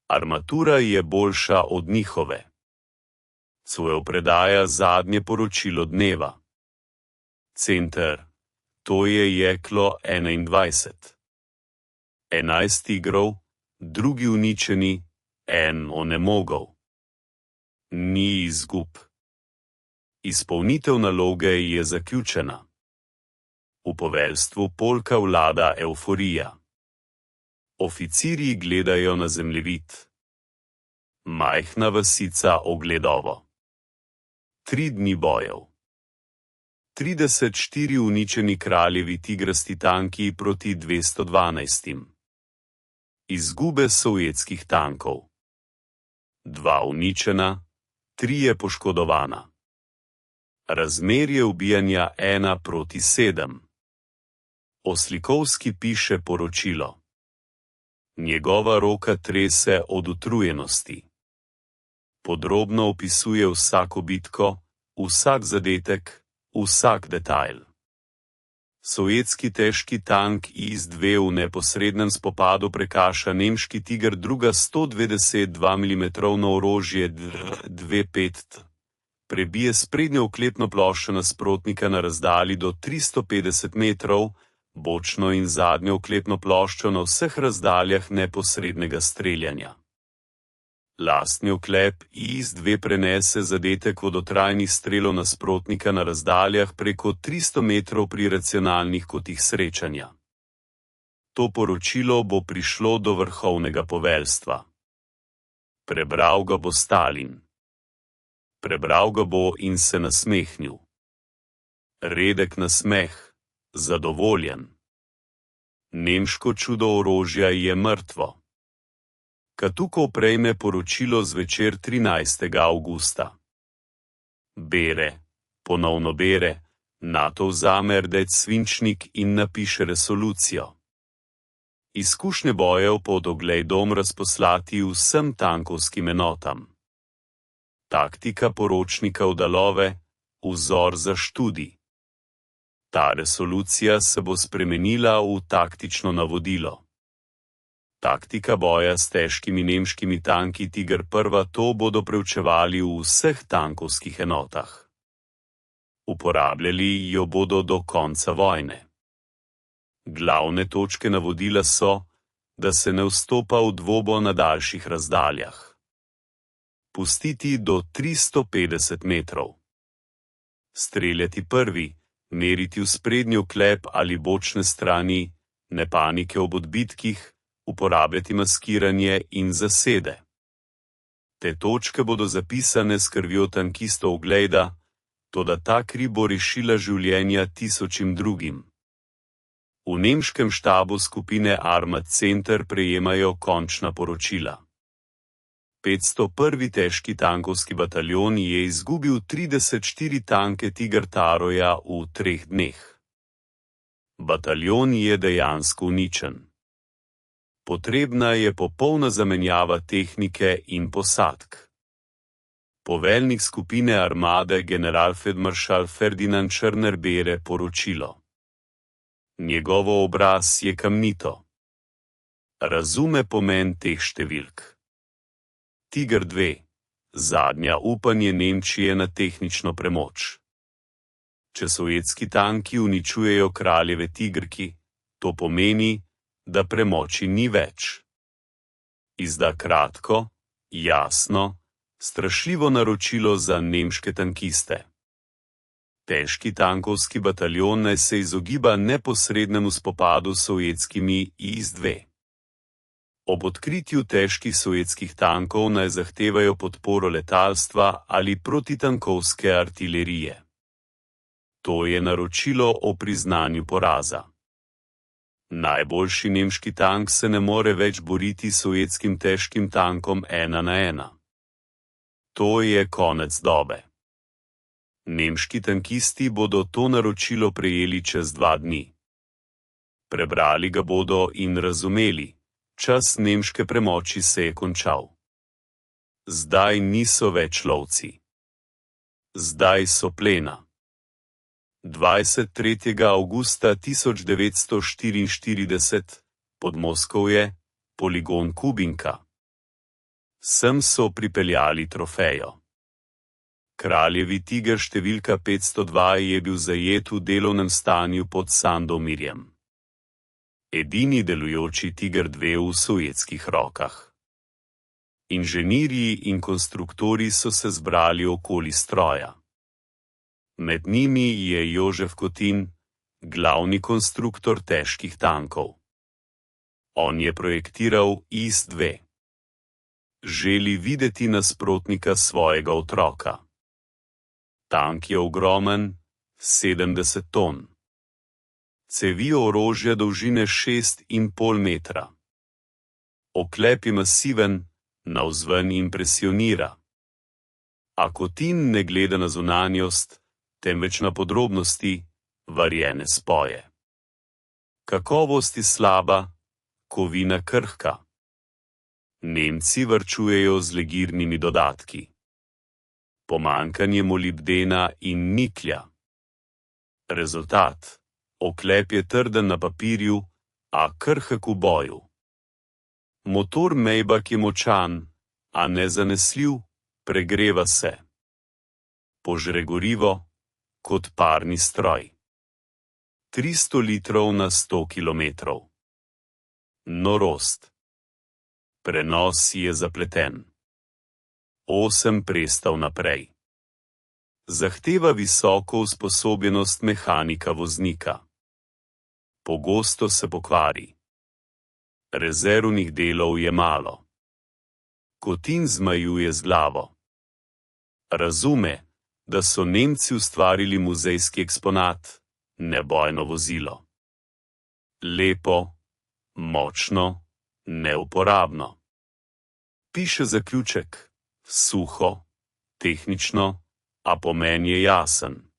Armatura je boljša od njihove. Cvel predaja zadnje poročilo dneva. Center. To je jeklo 21. 11 tigrov, drugi uničeni, en onemogel. Ni izgub. Izpolnitev naloge je zaključena. V poveljstvu polka vlada evforija. Oficirji gledajo na zemljevid. Majhna vasica Ogledovo. 3 dni bojev. 34 uničeni kraljevi tigrasti tanki proti 212. Izgube sovjetskih tankov. 2 uničena, 3 poškodovana. Razmerje ubijanja 1 proti 7. Oslikovski piše poročilo. Njegova roka trese od utrujenosti. Podrobno opisuje vsako bitko, vsak zadetek, vsak detajl. Sovjetski težki tank IS-2 v neposrednem spopadu prekaša nemški tiger druga 192 mm orožje DR-25. Prebije sprednjo oklepno ploščo nasprotnika na razdalji do 350 metrov, bočno in zadnjo oklepno ploščo na vseh razdaljah neposrednega streljanja. Lastni oklep IS-2 prenese zadetek vodotrajnih strelov nasprotnika na razdaljah preko 300 metrov pri racionalnih kotih srečanja. To poročilo bo prišlo do vrhovnega poveljstva. Prebral ga bo Stalin. Prebral ga bo in se nasmehnil. Redek nasmeh, zadovoljen. Nemško čudo orožja je mrtvo. Katukov prejme poročilo zvečer 13. avgusta. Bere, ponovno bere, NATO vzame rdec svinčnik in napiše resolucijo. Izkušnje bojev pod Ogledom razposlati vsem tankovskim enotam. Taktika poročnika Udalove, vzor za študij. Ta resolucija se bo spremenila v taktično navodilo. Taktika boja s težkimi nemškimi tanki Tiger I, to bodo preučevali v vseh tankovskih enotah. Uporabljali jo bodo do konca vojne. Glavne točke navodila so, da se ne vstopa v dvoboj na daljših razdaljah. Pustiti do 350 metrov. Streljati prvi, meriti v sprednji oklep ali bočne strani, ne panike ob odbitkih, uporabljati maskiranje in zasede. Te točke bodo zapisane s krvjo tankistov Ogleda, toda ta kri bo rešila življenja tisočim drugim. V nemškem štabu skupine Armat Center prejemajo končna poročila. 501. težki tankovski bataljon je izgubil 34 tanke Tiger Taroja v 3 dneh. Bataljon je dejansko uničen. Potrebna je popolna zamenjava tehnike in posadk. Poveljnik skupine armade generalfeldmaršal Ferdinand Črner bere poročilo. Njegovo obraz je kamnito. Razume pomen teh številk. Tiger 2. Zadnja upanje Nemčije na tehnično premoč. Če sovjetski tanki uničujejo kraljeve tigrki, to pomeni, da premoči ni več. Izda kratko, jasno, strašljivo naročilo za nemške tankiste. Težki tankovski bataljon naj se izogiba neposrednemu spopadu s sovjetskimi IS-2. Ob odkritju težkih sovjetskih tankov naj zahtevajo podporo letalstva ali protitankovske artilerije. To je naročilo o priznanju poraza. Najboljši nemški tank se ne more več boriti s sovjetskim težkim tankom 1-1. To je konec dobe. Nemški tankisti bodo to naročilo prejeli čez 2 dni. Prebrali ga bodo in razumeli, čas nemške premoči se je končal. Zdaj niso več lovci. Zdaj so plena. 23. avgusta 1944, Podmoskovje, poligon Kubinka. Sem so pripeljali trofejo. Kraljevi tiger številka 502 je bil zajet v delovnem stanju pod Sandomirjem. Edini delujoči tiger 2 v sovjetskih rokah. Inženirji in konstruktorji so se zbrali okoli stroja. Med njimi je Jožef Kotin, glavni konstruktor težkih tankov. On je projektiral IS-2. Želi videti nasprotnika svojega otroka. Tank je ogromen, 70 ton. Cevi orožja dolžine 6,5 metra. Oklep je masiven, navzven impresionira. A Kotin ne gleda na zunanjost, temveč na podrobnosti, varjene spoje. Kakovost je slaba, kovina krhka. Nemci varčujejo z legirnimi dodatki. Pomanjkanje molibdena in niklja. Rezultat: oklep je trden na papirju, a krhek v boju. Motor Maybach je močan, a nezanesljiv, pregreva se. Požre gorivo kot parni stroj. 300 litrov na 100 kilometrov. Norost. Prenos je zapleten. 8 prestav naprej. Zahteva visoko usposobljenost mehanika voznika. Pogosto se pokvari. Rezervnih delov je malo. Kotin zmajuje z glavo. Razume, da so Nemci ustvarili muzejski eksponat, ne bojno vozilo. Lepo, močno, neuporabno. Piše zaključek, suho, tehnično, a pomen je jasen.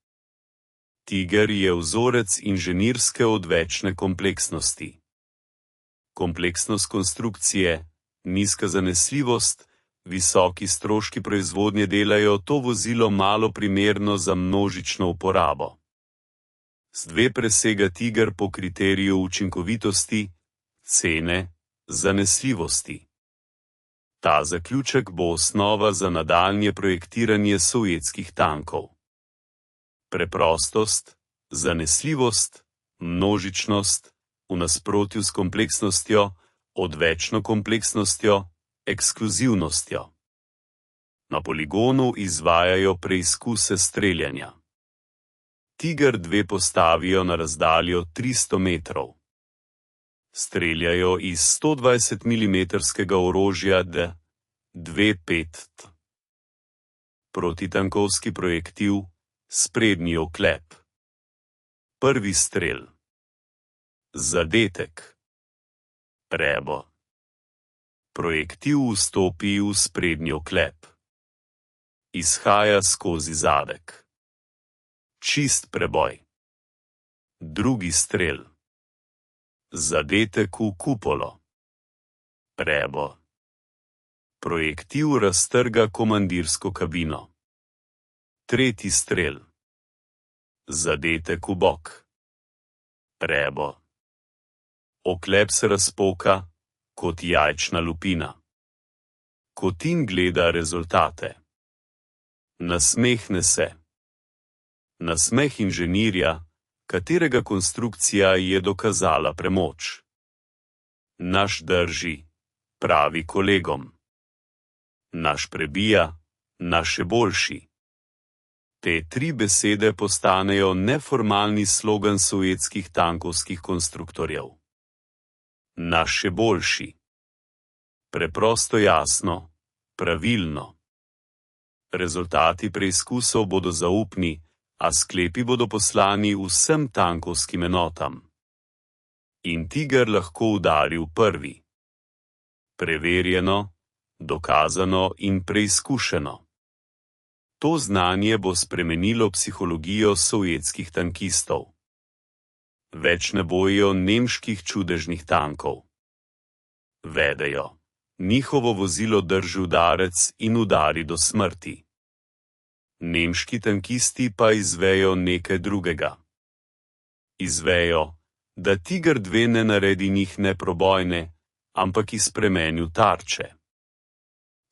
Tiger je vzorec inženirske odvečne kompleksnosti. Kompleksnost konstrukcije, nizka zanesljivost, visoki stroški proizvodnje delajo to vozilo malo primerno za množično uporabo. S2 presega tiger po kriteriju učinkovitosti, cene, zanesljivosti. Ta zaključek bo osnova za nadaljnje projektiranje sovjetskih tankov. Preprostost, zanesljivost, množičnost, v nasprotju s kompleksnostjo, odvečno kompleksnostjo, ekskluzivnostjo. Na poligonu izvajajo preizkuse streljanja. Tiger 2 postavijo na razdaljo 300 metrov. Streljajo iz 120 mm orožja D-25T. Protitankovski projektil, sprednji oklep. Prvi strel. Zadetek. Rebo. Projektil vstopi v sprednji oklep. Izhaja skozi zadek. Čist preboj. Drugi strel. Zadetek v kupolo. Rebo. Projektil raztrga komandirsko kabino. Tretji strel. Zadetek v bok. Rebo. Oklep se razpoka kot jajčna lupina. Kotin gleda rezultate. Nasmehne se. Nasmeh inženirja, katerega konstrukcija je dokazala premoč. Naš drži, pravi kolegom. Naš prebija, naš je boljši. Te tri besede postanejo neformalni slogan sovjetskih tankovskih konstruktorjev. Naš je boljši. Preprosto jasno, pravilno. Rezultati preizkusov bodo zaupni, a sklepi bodo poslani vsem tankovskim enotam. In Tiger lahko udari v prvi. Preverjeno, dokazano in preizkušeno. To znanje bo spremenilo psihologijo sovjetskih tankistov. Več ne bojijo nemških čudežnih tankov. Vedejo, njihovo vozilo drži udarec in udari do smrti. Nemški tankisti pa izvejo nekaj drugega. Izvejo, da Tiger 2 ne naredi njih neprobojne, ampak jih spremeni v tarče.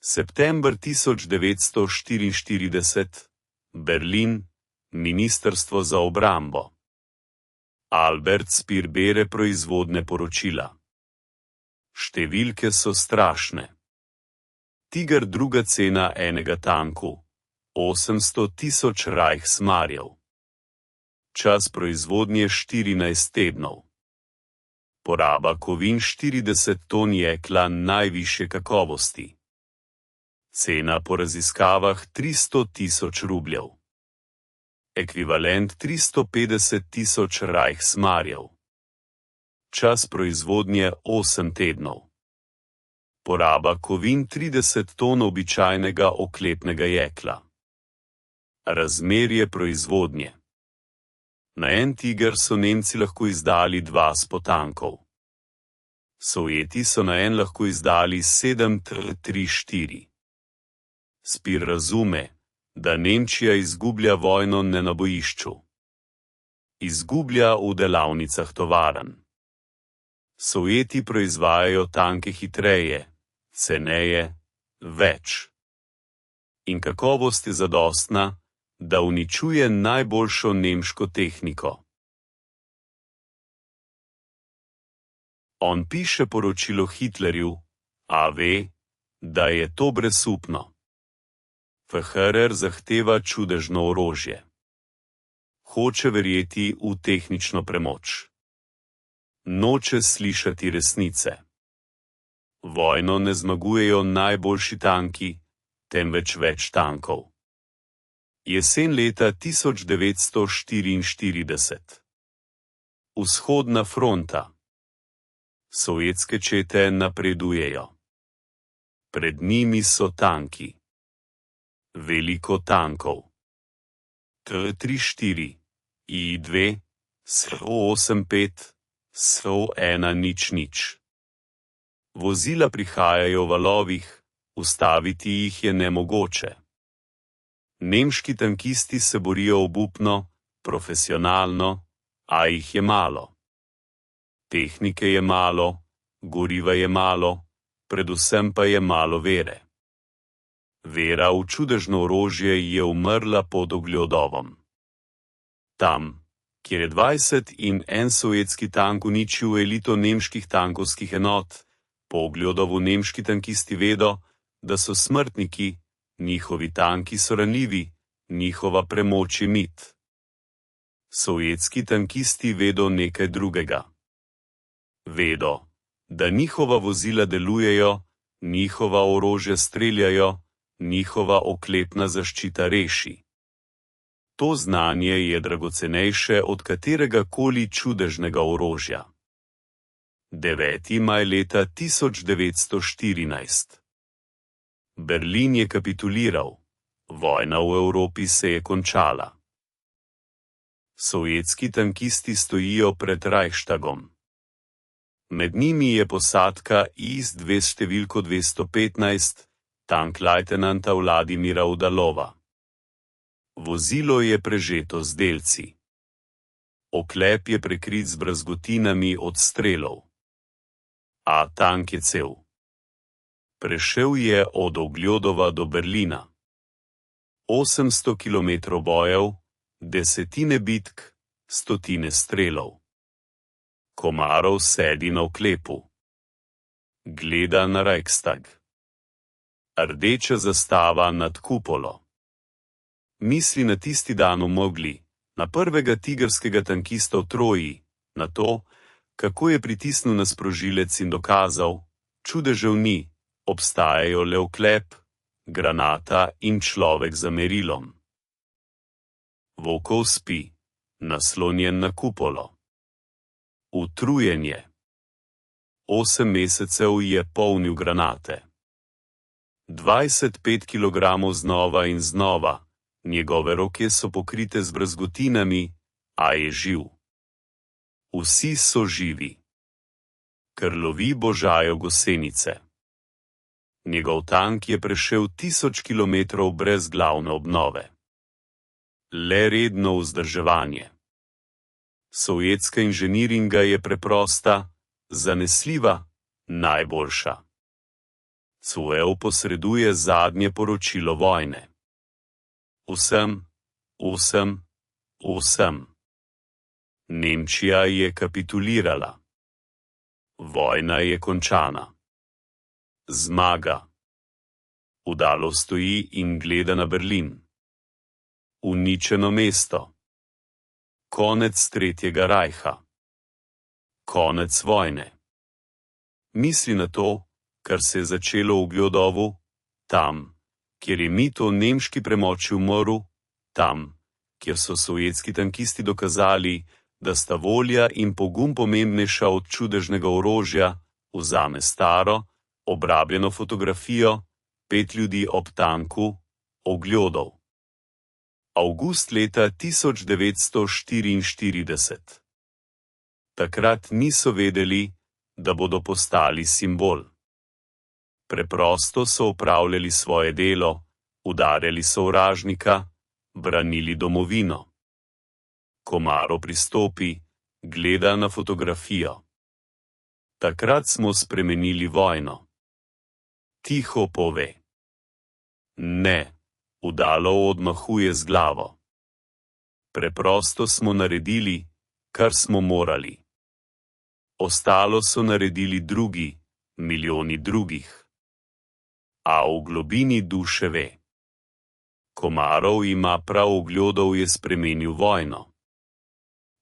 September 1944, Berlin, Ministrstvo za obrambo. Albert Speer bere proizvodne poročila. Številke so strašne. Tiger druga cena enega tanku, 800.000 Reichsmarjev. Čas proizvodnje 14 tednov. Poraba kovin 40 ton jekla najvišje kakovosti. Cena po raziskavah 300.000 rubljev. Ekvivalent 350.000 Reichsmarjev. Čas proizvodnje 8 tednov. Poraba kovin 30 ton običajnega oklepnega jekla. Razmerje proizvodnje. Na en Tiger so Nemci lahko izdali 2 spotankov. Sovjeti so na en lahko izdali 7-3-4. Speer razume, da Nemčija izgublja vojno ne na bojišču. Izgublja v delavnicah tovarn. Sovjeti proizvajajo tanke hitreje, ceneje, več. In kakovost je zadostna, da uničuje najboljšo nemško tehniko. On piše poročilo Hitlerju, a ve, da je to brezupno. Führer zahteva čudežno orožje. Hoče verjeti v tehnično premoč. Noče slišati resnice. Vojno ne zmagujejo najboljši tanki, temveč več tankov. Jesen leta 1944. Vzhodna fronta. Sovjetske čete napredujejo. Pred njimi so tanki. Veliko tankov. T-34, I-2, SO-85, SO-100. Vozila prihajajo v valovih, ustaviti jih je nemogoče. Nemški tankisti se borijo obupno, profesionalno, a jih je malo. Tehnike je malo, goriva je malo, predvsem pa je malo vere. Vera v čudežno orožje je umrla pod Ogljodovom. Tam, kjer je 20 in en sovjetski tank uničil elito nemških tankovskih enot, po Ogljodovu nemški tankisti vedo, da so smrtniki, njihovi tanki so ranljivi, njihova premoč je mit. Sovjetski tankisti vedo nekaj drugega. Vedo, da njihova vozila delujejo, njihova orožja streljajo, njihova oklepna zaščita reši. To znanje je dragocenejše od katerega koli čudežnega orožja. 9. maj leta 1914. Berlin je kapituliral, vojna v Evropi se je končala. Sovjetski tankisti stojijo pred Reichstagom. Med njimi je posadka IS-2 s številko 215, tank lajtenanta Vladimira Udalova. Vozilo je prežeto z delci. Oklep je prekrit z brazgotinami od strelov. A tank je cel. Prešel je od Ogljdova do Berlina. 800 km bojev, desetine bitk, stotine strelov. Komarov sedi na oklepu. Gleda na Reichstag. Rdeča zastava nad kupolo. Misli na tisti dan v megli, na prvega tigrskega tankista v Troji, na to, kako je pritisnil na sprožilec in dokazal, čudežev ni, obstajajo le oklep, granata in človek za merilom. Volkov spi, naslonjen na kupolo. Utrujen je. 8 mesecev je polnil granate. 25 kilogramov znova in znova, njegove roke so pokrite z brazgotinami, a je živ. Vsi so živi. Krlovi božajo gosenice. Njegov tank je prešel 1000 kilometrov brez glavne obnove. Le redno vzdrževanje. Sovjetska inženiringa je preprosta, zanesljiva, najboljša. Cuev posreduje zadnje poročilo vojne. Vsem. Nemčija je kapitulirala. Vojna je končana. Zmaga. Udalo stoji in gleda na Berlin. Uničeno mesto. Konec Tretjega rajha. Konec vojne. Misli na to, kar se je začelo v Gljodovu, tam, kjer je mit o nemški premoči umrl, tam, kjer so sovjetski tankisti dokazali, da sta volja in pogum pomembnejša od čudežnega orožja, vzame staro, obrabljeno fotografijo, 5 ljudi ob tanku, Ogljdov. Avgust leta 1944. Takrat niso vedeli, da bodo postali simbol. Preprosto so opravljali svoje delo, udarjali sovražnika, branili domovino. Komarov pristopi, gleda na fotografijo. Takrat smo spremenili vojno. Tiho pove. Ne, Udalo odmahuje z glavo. Preprosto smo naredili, kar smo morali. Ostalo so naredili drugi, milijoni drugih. A v globini duše ve. Komarov ima prav, Ogljdov je spremenil vojno.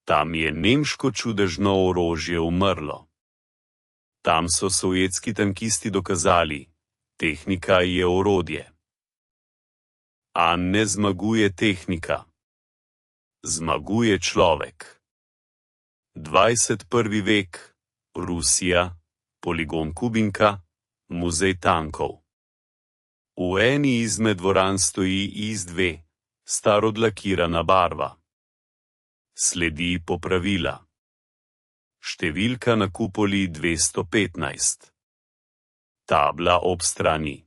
Tam je nemško čudežno orožje umrlo. Tam so sovjetski tankisti dokazali, tehnika je orodje. A ne zmaguje tehnika. Zmaguje človek. 21. vek, Rusija, poligon Kubinka, muzej tankov. V eni izmed dvoran stoji IS-2, starodlakirana barva. Sledi popravila. Številka na kupoli 215. Tabla ob strani.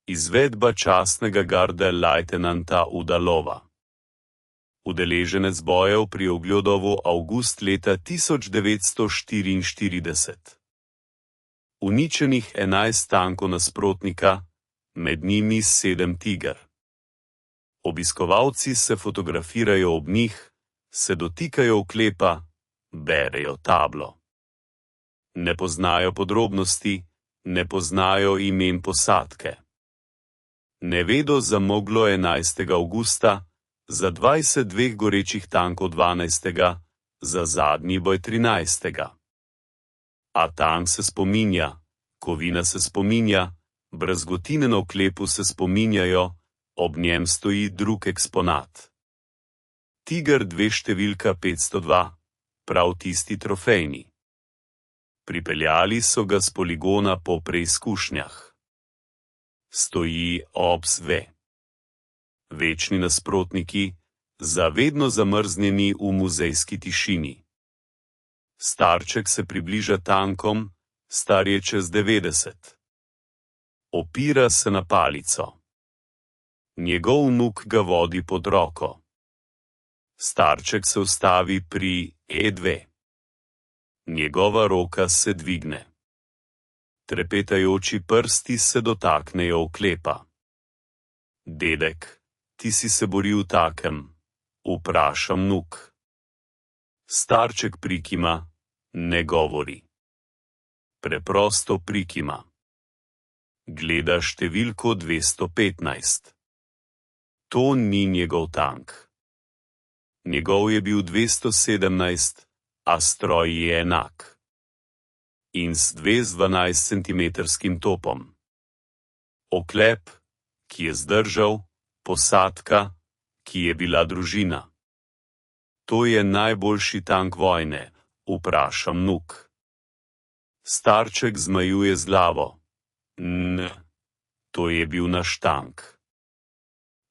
Izvedba častnega garde lajtenanta Udalova. Udeleženec bojev pri Ogljodovu avgust leta 1944. Uničenih 11 tankov nasprotnika, med njimi 7 Tiger. Obiskovalci se fotografirajo ob njih, se dotikajo oklepa, berejo tablo. Ne poznajo podrobnosti, ne poznajo imen posadke. Ne vedo za moglo 11. avgusta, za 22 gorečih tankov 12. za zadnji boj 13. A tank se spominja, kovina se spominja, brazgotine na oklepu se spominjajo, ob njem stoji drug eksponat. Tiger 2 številka 502, prav tisti trofejni. Pripeljali so ga s poligona po preizkušnjah. Stoji OBS-2. Večni nasprotniki, zavedno zamrznjeni v muzejski tišini. Starček se približa tankom, star je čez 90. Opira se na palico. Njegov vnuk ga vodi pod roko. Starček se ustavi pri E2. Njegova roka se dvigne. Trepetajoči prsti se dotaknejo oklepa. Dedek, ti si se boril v takem, vpraša vnuk. Starček prikima, ne govori. Preprosto prikima. Gleda številko 215. To ni njegov tank. Njegov je bil 217, a stroj je enak. In s 212-centimetrskim topom. Oklep, ki je zdržal, posadka, ki je bila družina. To je najboljši tank vojne, vpraša vnuk. Starček zmajuje z glavo. Ne, to je bil naš tank.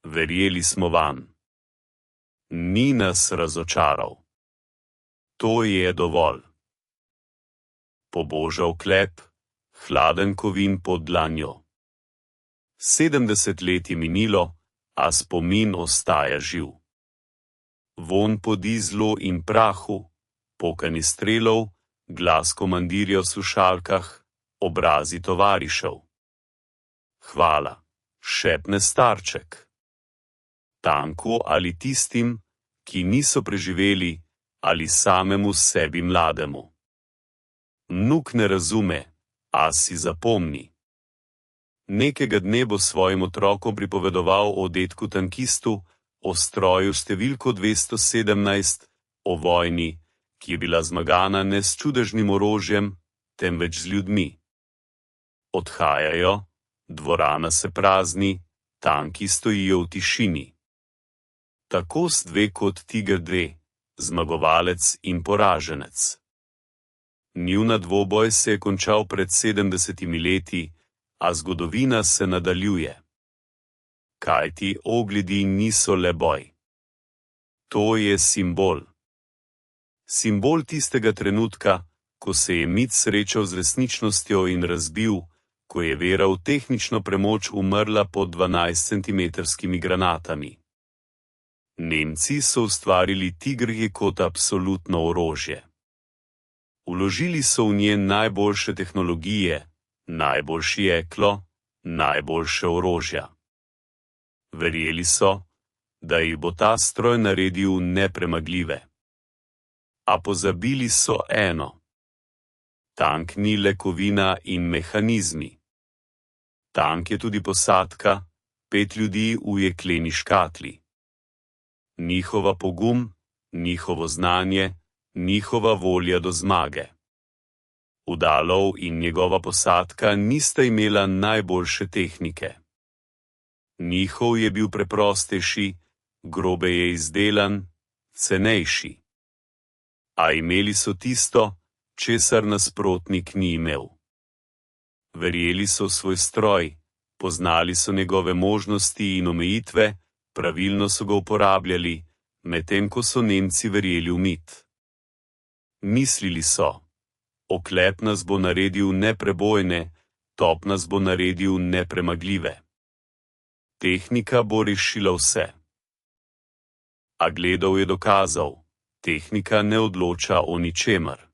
Verjeli smo vanj. Ni nas razočaral. To je dovolj. Pobožal klep, hladen kovin pod dlanjo. 70 let je minilo, a spomin ostaja živ. Vonj po dizlu in prahu, pokanje strelov, glas komandirja v slušalkah, obrazi tovarišev. Hvala, šepne starček. Tanku ali tistim, ki niso preživeli, ali samemu sebi mlademu. Vnuk ne razume, a si zapomni. Nekega dne bo svojim otrokom pripovedoval o dedku tankistu, o stroju številko 217, o vojni, ki je bila zmagana ne s čudežnim orožjem, temveč z ljudmi. Odhajajo, dvorana se prazni, tanki stojijo v tišini. Tako dve kot Tiger 2, zmagovalec in poraženec. Njuna dvoboj se je končal pred 70 leti, a zgodovina se nadaljuje. Kajti ogledi niso le boj. To je simbol. Simbol tistega trenutka, ko se je mit srečal z resničnostjo in razbil, ko je vera v tehnično premoč umrla pod 12-centimetrskimi granatami. Nemci so ustvarili Tigrje kot absolutno orožje. Vložili so v nje najboljše tehnologije, najboljše jeklo, najboljše orožja. Verjeli so, da jih bo ta stroj naredil nepremagljive. A pozabili so eno. Tank ni le kovina in mehanizmi. Tank je tudi posadka, 5 ljudi v jekleni škatli. Njihova pogum, njihovo znanje, njihova volja do zmage. Udalov in njegova posadka nista imela najboljše tehnike. Njihov je bil preprostejši, grobe je izdelan, cenejši. A imeli so tisto, česar nasprotnik ni imel. Verjeli so v svoj stroj, poznali so njegove možnosti in omejitve, pravilno so ga uporabljali, medtem ko so Nemci verjeli v mit. Mislili so, oklep nas bo naredil neprebojne, top nas bo naredil nepremagljive. Tehnika bo rešila vse. A Gledov je dokazal, tehnika ne odloča o ničemer.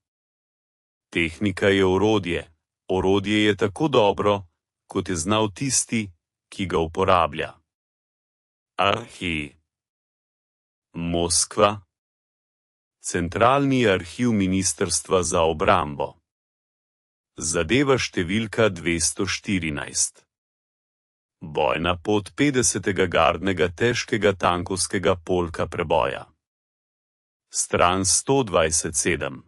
Tehnika je orodje, orodje je tako dobro, kot je znal tisti, ki ga uporablja. Arhiv. Moskva. Centralni arhiv Ministrstva za obrambo. Zadeva številka 214. Bojna pot 50. gardnega težkega tankovskega polka preboja. Stran 127.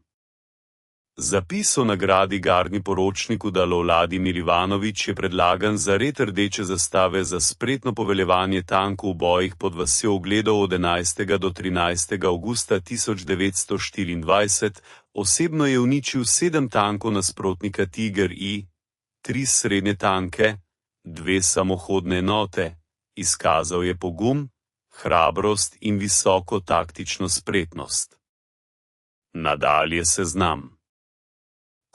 Zapis o nagradi gardni poročniku Dalo Vladimir Ivanovič je predlagan za red rdeče zastave za spretno poveljevanje tankov v bojih pod vasjo Gledov od 11. do 13. avgusta 1924. Osebno je uničil 7 tankov nasprotnika Tiger I, 3 srednje tanke, 2 samohodne enote, izkazal je pogum, hrabrost in visoko taktično spretnost. Nadalje seznam.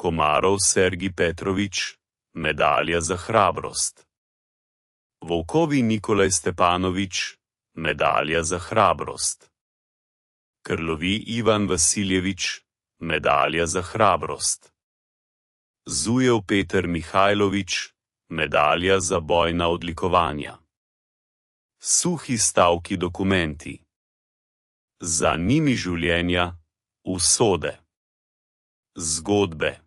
Komarov Sergij Petrovič, medalja za hrabrost. Volkovi Nikolaj Stepanovič, medalja za hrabrost. Krlovi Ivan Vasiljevič, medalja za hrabrost. Zujev Peter Mihajlovič, medalja za bojna odlikovanja. Suhi stavki dokumenti. za njimi življenja, usode. Zgodbe.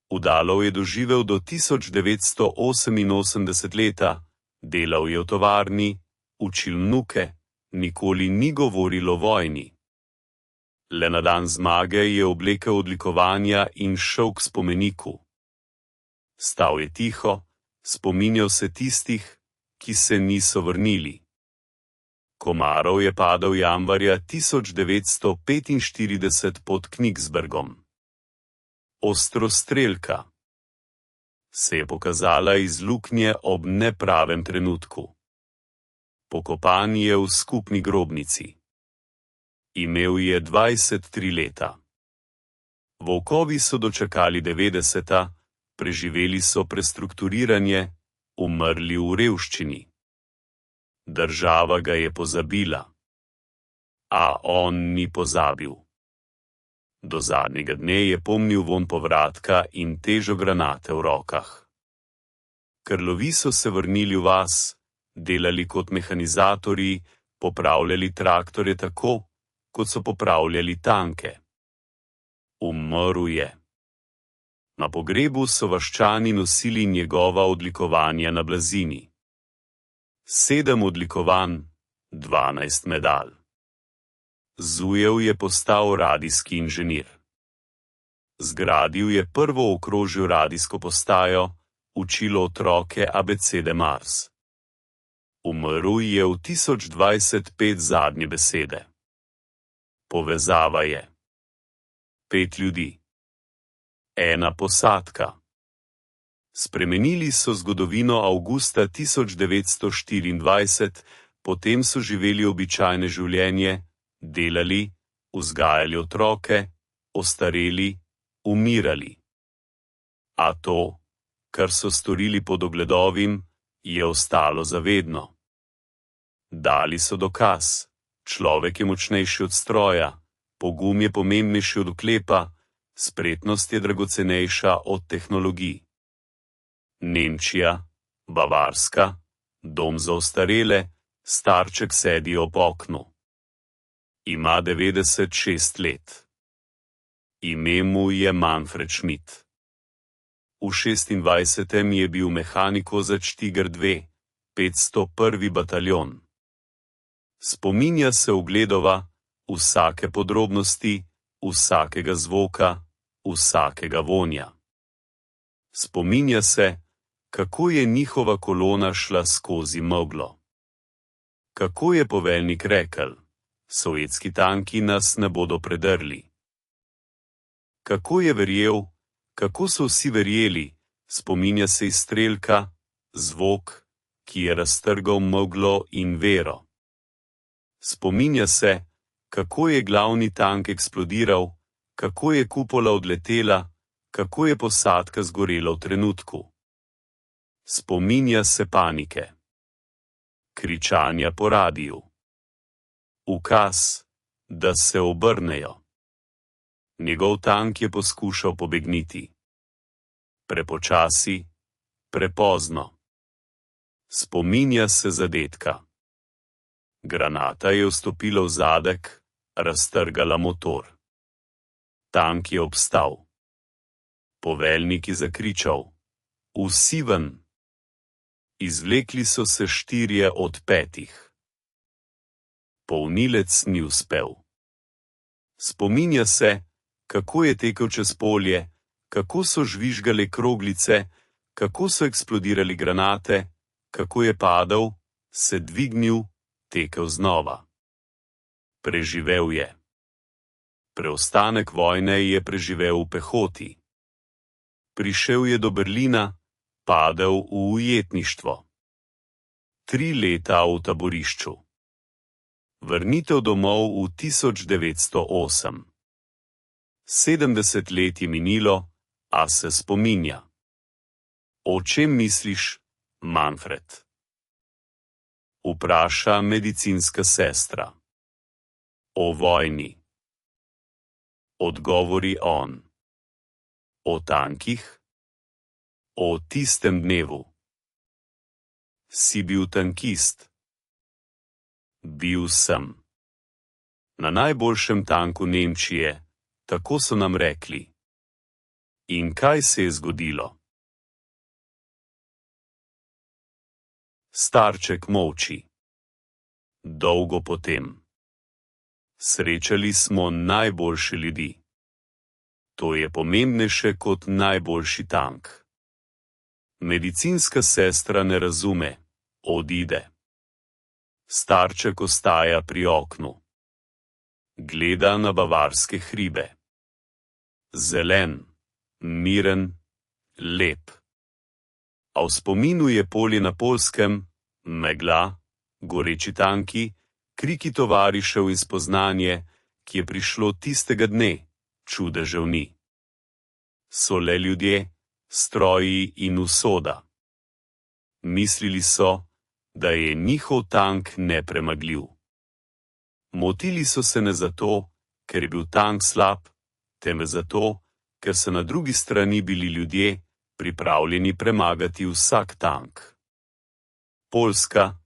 Udalov je doživel do 1988 leta, delal je v tovarni, učil vnuke, nikoli ni govoril o vojni. Le na dan zmage je oblekel odlikovanja in šel k spomeniku. Stal je tiho, spominjal se tistih, ki se niso vrnili. Komarov je padel januarja 1945 pod Königsbergom. Ostrostrelka se je pokazala iz luknje ob nepravem trenutku. Pokopan je v skupni grobnici. Imel je 23 leta. Volkovi so dočakali 90, preživeli so prestrukturiranje, umrli v revščini. Država ga je pozabila. A on ni pozabil. Do zadnjega dne je pomnil vonj povratka in težo granate v rokah. Krlovi so se vrnili v vas, delali kot mehanizatorji, popravljali traktorje tako, kot so popravljali tanke. Umrl je. Na pogrebu so vaščani nosili njegova odlikovanja na blazini. 7 odlikovanj, 12 medalj. Zujev je postal radijski inženir. Zgradil je prvo okrožju radijsko postajo, učilo otroke abecede Mars. Umrl je v 1025 zadnje besede. Povezava je 5 ljudi. 1 posadka. Spremenili so zgodovino avgusta 1924, potem so živeli običajne življenje, delali, vzgajali otroke, ostareli, umirali. A to, kar so storili pod ogledovim, je ostalo zavedno. Dali so dokaz, človek je močnejši od stroja, pogum je pomembnejši od oklepa, spretnost je dragocenejša od tehnologij. Nemčija, Bavarska, dom za ostarele, starček sedi ob oknu. Ima 96 let. Ime mu je Manfred Schmidt. V 26. je bil mehanikozač Tiger 2, 501. bataljon. Spominja se ogledova, vsake podrobnosti, vsakega zvoka, vsakega vonja. Spominja se, kako je njihova kolona šla skozi meglo. Kako je poveljnik rekel, sovjetski tanki nas ne bodo predrli. Kako je verjel, kako so vsi verjeli, spominja se izstrelka, zvok, ki je raztrgal meglo in vero. Spominja se, kako je glavni tank eksplodiral, kako je kupola odletela, kako je posadka zgorela v trenutku. Spominja se panike. Kričanja po radiju. Ukaz, da se obrnejo. Njegov tank je poskušal pobegniti. Prepočasi, prepozno. Spominja se zadetka. Granata je vstopila v zadek, raztrgala motor. Tank je obstal. Poveljnik je zakričal: "Vsi ven!" Izvlekli so se 4 od 5. Polnilec ni uspel. Spominja se, kako je tekel čez polje, kako so žvižgale kroglice, kako so eksplodirali granate, kako je padel, se dvignil, tekel znova. Preživel je. Preostanek vojne je preživel v pehoti. Prišel je do Berlina, padel v ujetništvo. 3 leta v taborišču. Vrnitev domov v 1908. 70 let je minilo, a se spominja. O čem misliš, Manfred? Vpraša medicinska sestra. O vojni. Odgovori on. O tankih? O tistem dnevu. Si bil tankist? Bil sem. Na najboljšem tanku Nemčije, tako so nam rekli. In kaj se je zgodilo? Starček molči. Dolgo potem. Srečali smo najboljše ljudi. To je pomembnejše kot najboljši tank. Medicinska sestra ne razume, odide. Starček ostaja pri oknu. Gleda na bavarske hribe. Zelen, miren, lep. A v spominu je polje na Poljskem, megla, goreči tanki, kriki tovarišev in spoznanje, ki je prišlo tistega dne, čudežev ni. So le ljudje, stroji in usoda. Mislili so, da je njihov tank nepremagljiv. Motili so se ne zato, ker je bil tank slab, temveč zato, ker so na drugi strani bili ljudje, pripravljeni premagati vsak tank. Poljska,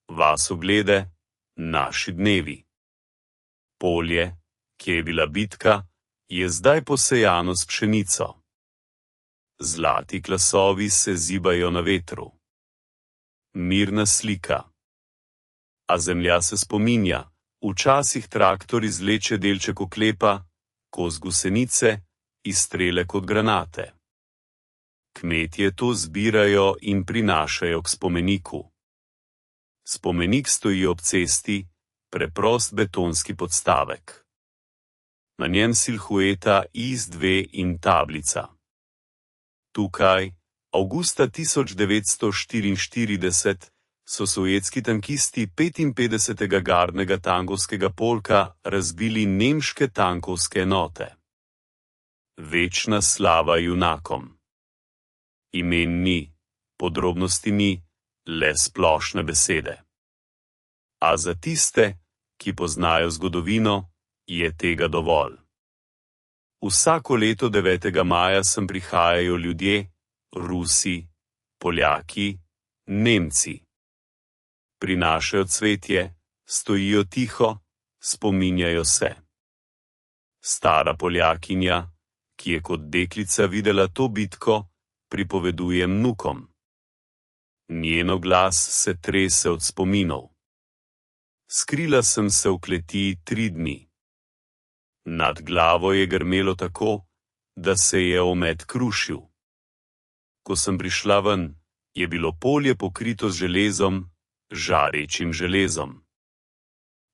vas oglede, naši dnevi. Polje, kje je bila bitka, je zdaj posejano s pšenico. Zlati klasovi se zibajo na vetru. Mirna slika. A zemlja se spominja, včasih traktor izvleče delček oklepa, kos gusenice, izstrele kot granate. Kmetje to zbirajo in prinašajo k spomeniku. Spomenik stoji ob cesti, preprost betonski podstavek. Na njem silhueta IS-2 in tablica. Tukaj, avgusta 1944, so sovjetski tankisti 55. gardnega tankovskega polka razbili nemške tankovske enote. Večna slava junakom. Imen ni, podrobnosti ni, le splošne besede. A za tiste, ki poznajo zgodovino, je tega dovolj. Vsako leto 9. maja sem prihajajo ljudje, Rusi, Poljaki, Nemci. Prinašajo cvetje, stojijo tiho, spominjajo se. Stara Poljakinja, ki je kot deklica videla to bitko, pripoveduje vnukom. Njeno glas se trese od spominov. Skrila sem se v kleti 3 dni. Nad glavo je grmelo tako, da se je omet krušil. Ko sem prišla ven, je bilo polje pokrito z železom, žarečim železom.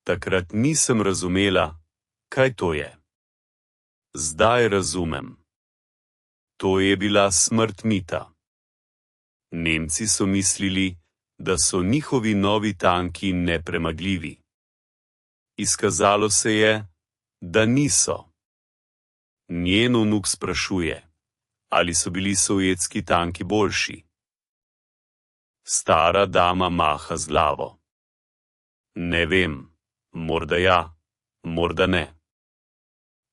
Takrat nisem razumela, kaj to je. Zdaj razumem. To je bila smrt mita. Nemci so mislili, da so njihovi novi tanki nepremagljivi. Izkazalo se je, da niso. Njen vnuk sprašuje, ali so bili sovjetski tanki boljši. Stara dama maha z glavo. Ne vem, morda ja, morda ne.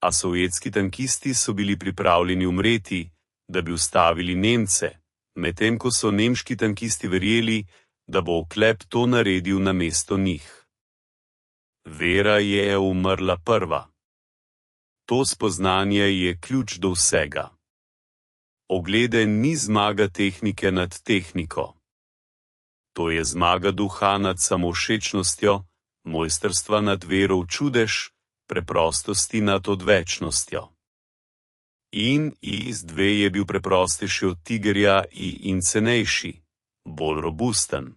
A sovjetski tankisti so bili pripravljeni umreti, da bi ustavili Nemce, medtem ko so nemški tankisti verjeli, da bo oklep to naredil namesto njih. Vera je umrla prva. To spoznanje je ključ do vsega. Oglede ni zmaga tehnike nad tehniko. To je zmaga duha nad samovšečnostjo, mojstrstva nad vero v čudež, preprostosti nad odvečnostjo. In IS-2 je bil preprostejši od Tigerja in cenejši, bolj robusten.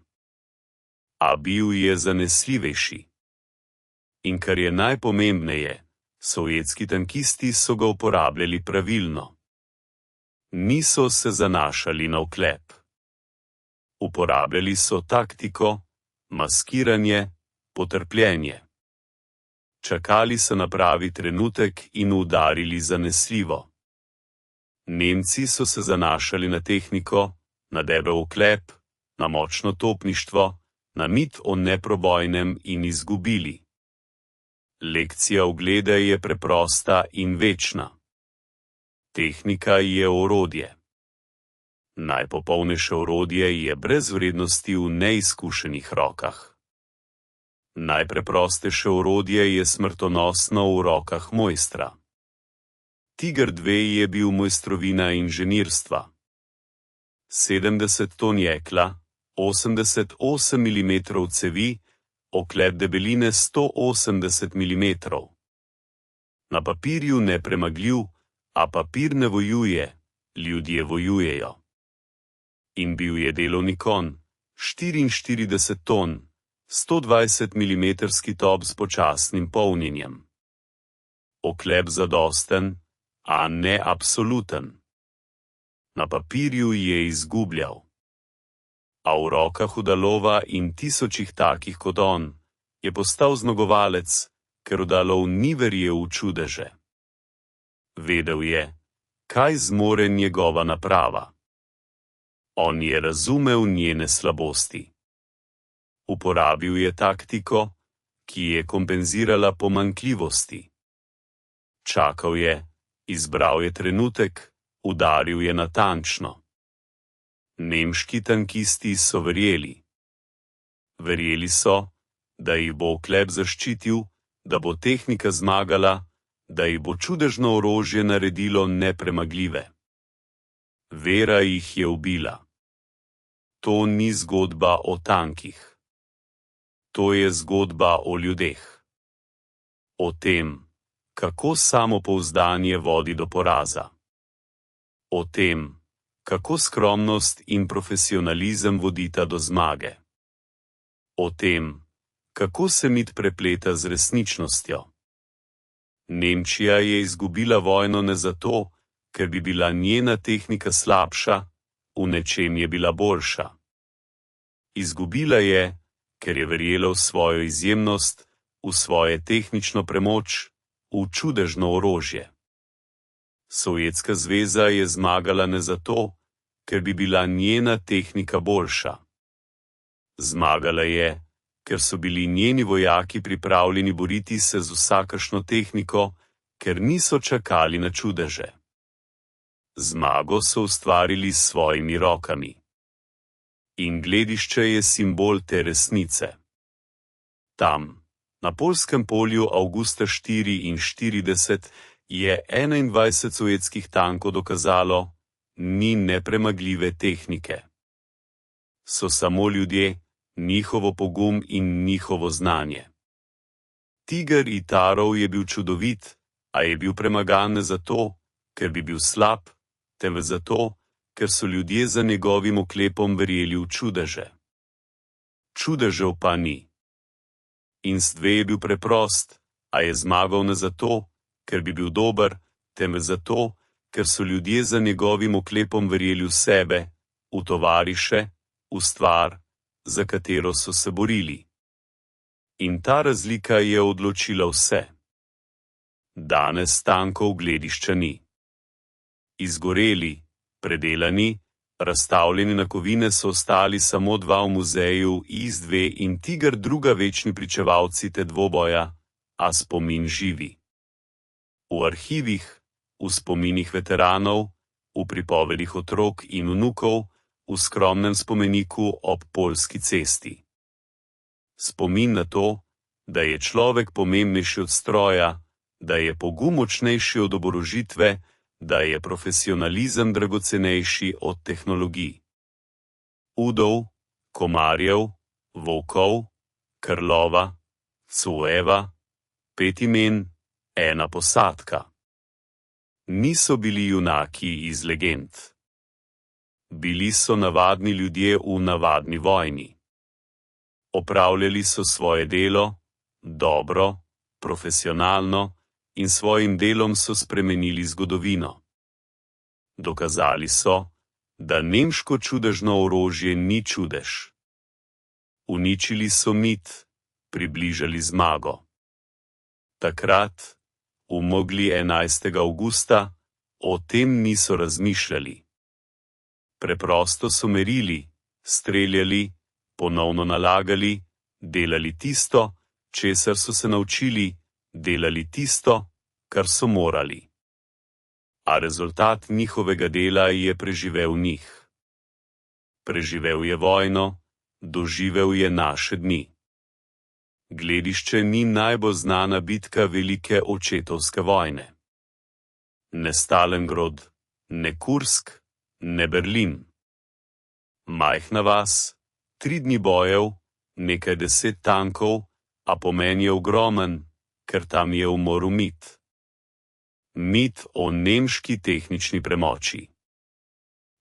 A bil je zanesljivejši. In kar je najpomembneje, sovjetski tankisti so ga uporabljali pravilno. Niso se zanašali na oklep. Uporabljali so taktiko, maskiranje, potrpljenje. Čakali so na pravi trenutek in udarili zanesljivo. Nemci so se zanašali na tehniko, na debel oklep, na močno topništvo, na mit o neprobojnem in izgubili. Lekcija ogleda je preprosta in večna. Tehnika je orodje. Najpopolnejše orodje je brez vrednosti v neizkušenih rokah. Najpreprostejše orodje je smrtonosno v rokah mojstra. Tiger 2 je bil mojstrovina inženirstva. 70 ton jekla, 88 mm cevi, oklep debeline 180 mm. Na papirju nepremagljiv, a papir ne vojuje, ljudje vojujejo. In bil je delovni konj, 44 ton, 120 mm top s počasnim polnjenjem. Oklep zadosten, a ne absoluten. Na papirju je izgubljal. A v rokah Udalova in tisočih takih kot on je postal zmagovalec, ker Udalov ni verjel v čudeže. Vedel je, kaj zmore njegova naprava. On je razumel njene slabosti. Uporabil je taktiko, ki je kompenzirala pomanjkljivosti. Čakal je, izbral je trenutek, udaril je natančno. Nemški tankisti so verjeli. Verjeli so, da jih bo oklep zaščitil, da bo tehnika zmagala, da jih bo čudežno orožje naredilo nepremagljive. Vera jih je ubila. To ni zgodba o tankih. To je zgodba o ljudeh. O tem, kako samopouzdanje vodi do poraza. O tem, kako skromnost in profesionalizem vodita do zmage. O tem, kako se mit prepleta z resničnostjo. Nemčija je izgubila vojno ne zato, ker bi bila njena tehnika slabša, v nečem je bila boljša. Izgubila je, ker je verjela v svojo izjemnost, v svoje tehnično premoč, v čudežno orožje. Sovjetska zveza je zmagala ne zato, ker bi bila njena tehnika boljša. Zmagala je, ker so bili njeni vojaki pripravljeni boriti se z vsakršno tehniko, ker niso čakali na čudeže. Zmago so ustvarili s svojimi rokami. In gledišče je simbol te resnice. Tam, na Poljskem polju avgusta 1944, je 21 sovjetskih tankov dokazalo, ni nepremagljive tehnike. So samo ljudje, njihovo pogum in njihovo znanje. Tiger Itarov je bil čudovit, a je bil premagan ne zato, ker bi bil slab, temveč zato, ker so ljudje za njegovim oklepom verjeli v čudeže. Čudežev pa ni. Inst-2 je bil preprost, a je zmagal ne zato, ker bi bil dober, temveč zato, ker so ljudje za njegovim oklepom verjeli v sebe, v tovariše, v stvar, za katero so se borili. In ta razlika je odločila vse. Danes tankov gledišča ni. Izgoreli, predelani, razstavljeni na kovine so ostali samo dva v muzeju, Is-2 in Tiger 2 večni pričevalci te dvoboja, a spomin živi. V arhivih, v spominih veteranov, v pripovedih otrok in vnukov, v skromnem spomeniku ob Poljski cesti. Spomin na to, da je človek pomembnejši od stroja, da je pogum močnejši od oborožitve, da je profesionalizem dragocenejši od tehnologij. Udov, komarjev, volkov, Krlova, Cujeva, 5 imen, 1 posadka. Niso bili junaki iz legend. Bili so navadni ljudje v navadni vojni. Opravljali so svoje delo, dobro, profesionalno, in svojim delom so spremenili zgodovino. Dokazali so, da nemško čudežno orožje ni čudež. Uničili so mit, približali zmago. Takrat, v megli 11. avgusta, o tem niso razmišljali. Preprosto so merili, streljali, ponovno nalagali, delali tisto, česar so se naučili, delali tisto, kar so morali. A rezultat njihovega dela je preživel njih. Preživel je vojno, doživel je naše dni. Gledišče ni najbolj znana bitka velike očetovske vojne. Ne Stalingrad, ne Kursk, ne Berlin. Majhna vas, 3 dni bojev, nekaj 10 tankov, a pomen je ogromen, ker tam je umoril mit. Mit o nemški tehnični premoči.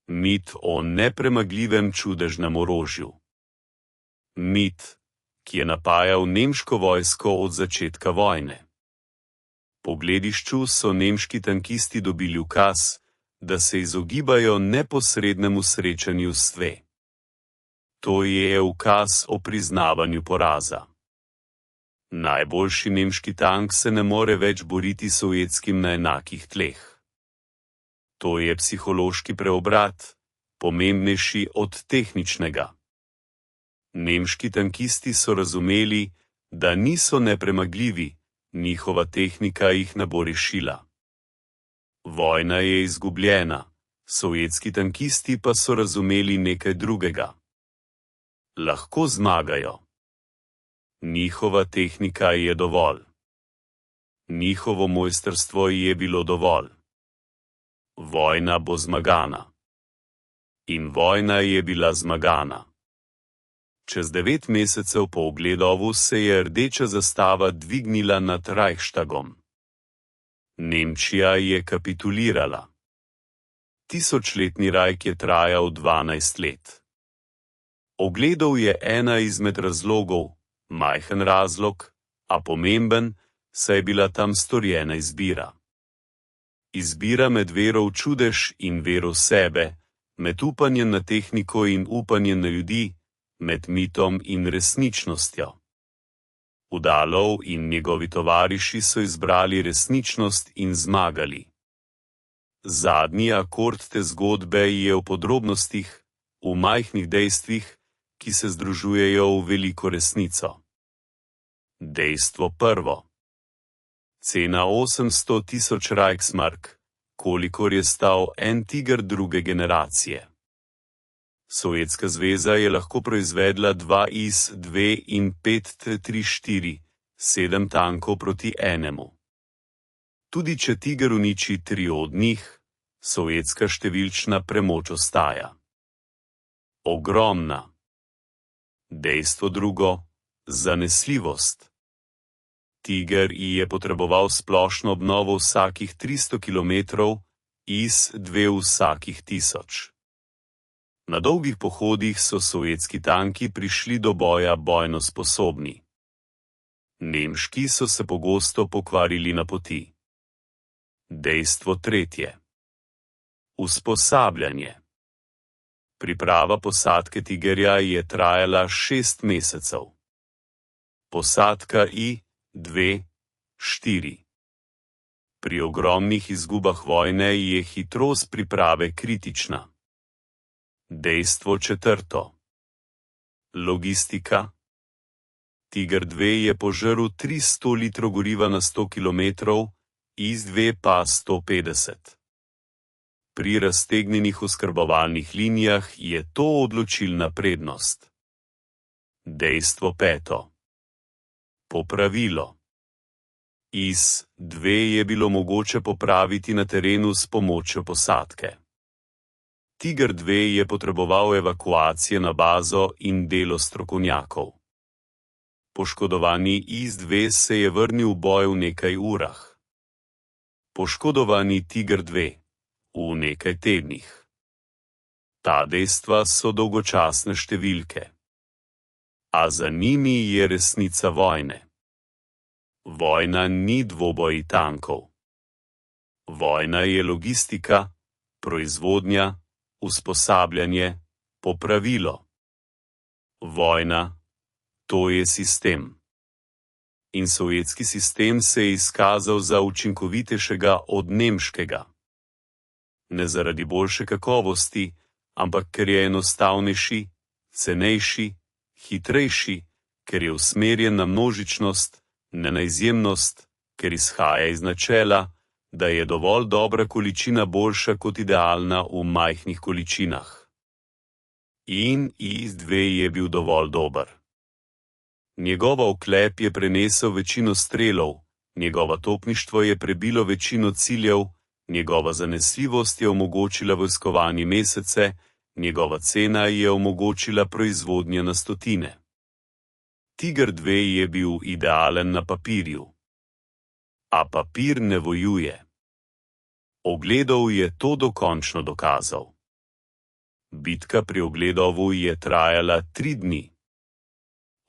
Mit o nepremagljivem čudežnem orožju. Mit, ki je napajal nemško vojsko od začetka vojne. Po gledišču so nemški tankisti dobili ukaz, da se izogibajo neposrednemu srečanju s sve. To je ukaz o priznavanju poraza. Najboljši nemški tank se ne more več boriti s sovjetskim na enakih tleh. To je psihološki preobrat, pomembnejši od tehničnega. Nemški tankisti so razumeli, da niso nepremagljivi, njihova tehnika jih ne bo rešila. Vojna je izgubljena, sovjetski tankisti pa so razumeli nekaj drugega. Lahko zmagajo. Njihova tehnika je dovolj. Njihovo mojstrstvo je bilo dovolj. Vojna bo zmagana. In vojna je bila zmagana. Čez 9 mesecev po Ogledovu se je rdeča zastava dvignila nad Reichstagom. Nemčija je kapitulirala. Tisočletni Reich je trajal 12 let. Ogledov je ena izmed razlogov, majhen razlog, a pomemben, saj je bila tam storjena izbira. Izbira med vero v čudež in vero v sebe, med upanjem na tehniko in upanjem na ljudi, med mitom in resničnostjo. Udalov in njegovi tovariši so izbrali resničnost in zmagali. Zadnji akord te zgodbe je v podrobnostih, v majhnih dejstvih, ki se združujejo v veliko resnico. Dejstvo prvo. Cena 800.000 Reichsmark, kolikor je stal en tiger druge generacije. Sovjetska zveza je lahko proizvedla 2 IS-2 in 5 T-34, 7 tankov proti enemu. Tudi če tiger uniči 3 od njih, sovjetska številčna premoč ostaja. Ogromna. Dejstvo drugo, zanesljivost. Tiger je potreboval splošno obnovo vsakih 300 km, IS-2 vsakih 1000. Na dolgih pohodih so sovjetski tanki prišli do boja bojno sposobni. Nemški so se pogosto pokvarili na poti. Dejstvo tretje. Usposabljanje. Priprava posadke tigerja je trajala 6 mesecev. Posadka I-2-4. Pri ogromnih izgubah vojne je hitrost priprave kritična. Dejstvo četrto. Logistika. Tiger 2 je požrl 300 litrov goriva na 100 km, IS-2 pa 150. Pri raztegnjenih oskrbovalnih linijah je to odločilna prednost. Dejstvo peto. Popravilo. IS-2 je bilo mogoče popraviti na terenu s pomočjo posadke. Tiger 2 je potreboval evakuacije na bazo in delo strokovnjakov. Poškodovani IS-2 se je vrnil v boj v nekaj urah. Poškodovani Tiger 2 v nekaj tednih. Ta dejstva so dolgočasne številke. A za njimi je resnica vojne. Vojna ni dvoboj tankov. Vojna je logistika, proizvodnja, usposabljanje, popravilo. Vojna, to je sistem. In sovjetski sistem se je izkazal za učinkovitejšega od nemškega. Ne zaradi boljše kakovosti, ampak ker je enostavnejši, cenejši, hitrejši, ker je usmerjen na množičnost, ne na izjemnost, ker izhaja iz načela, da je dovolj dobra količina boljša kot idealna v majhnih količinah. In IS-2 je bil dovolj dober. Njegova oklep je prenesel večino strelov, njegovo topništvo je prebilo večino ciljev, njegova zanesljivost je omogočila vojskovanje mesece, njegova cena je omogočila proizvodnje na stotine. Tiger 2 je bil idealen na papirju. A papir ne vojuje. Ogledov je to dokončno dokazal. Bitka pri Ogledovu je trajala 3 dni.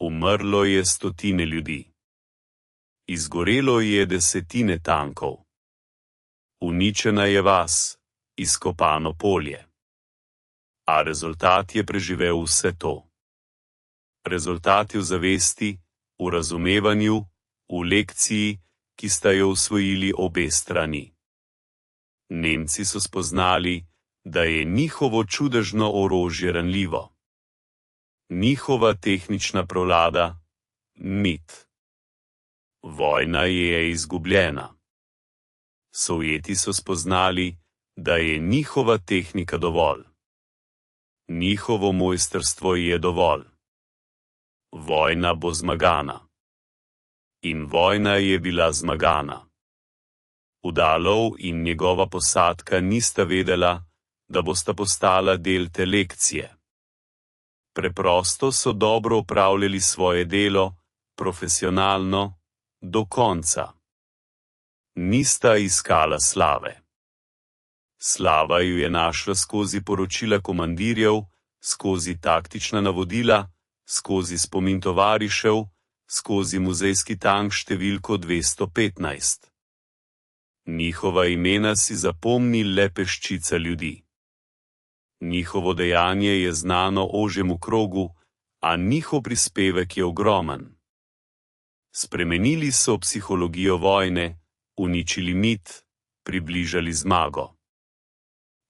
Umrlo je stotine ljudi. Izgorelo je desetine tankov. Uničena je vas, izkopano polje. A rezultat je preživel vse to. Rezultat je v zavesti, v razumevanju, v lekciji, ki sta jo usvojili obe strani. Nemci so spoznali, da je njihovo čudežno orožje ranljivo. Njihova tehnična prevlada, mit. Vojna je izgubljena. Sovjeti so spoznali, da je njihova tehnika dovolj. Njihovo mojstrstvo je dovolj. Vojna bo zmagana. In vojna je bila zmagana. Udalov in njegova posadka nista vedela, da bosta postala del te lekcije. Preprosto so dobro opravljali svoje delo, profesionalno, do konca. Nista iskala slave. Slava ju je našla skozi poročila komandirjev, skozi taktična navodila, skozi spomin tovarišev, skozi muzejski tank številko 215. Njihova imena si zapomni le peščica ljudi. Njihovo dejanje je znano ožjemu krogu, a njihov prispevek je ogromen. Spremenili so psihologijo vojne, uničili mit, približali zmago.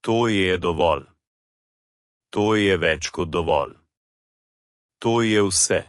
To je dovolj. To je več kot dovolj. To je vse.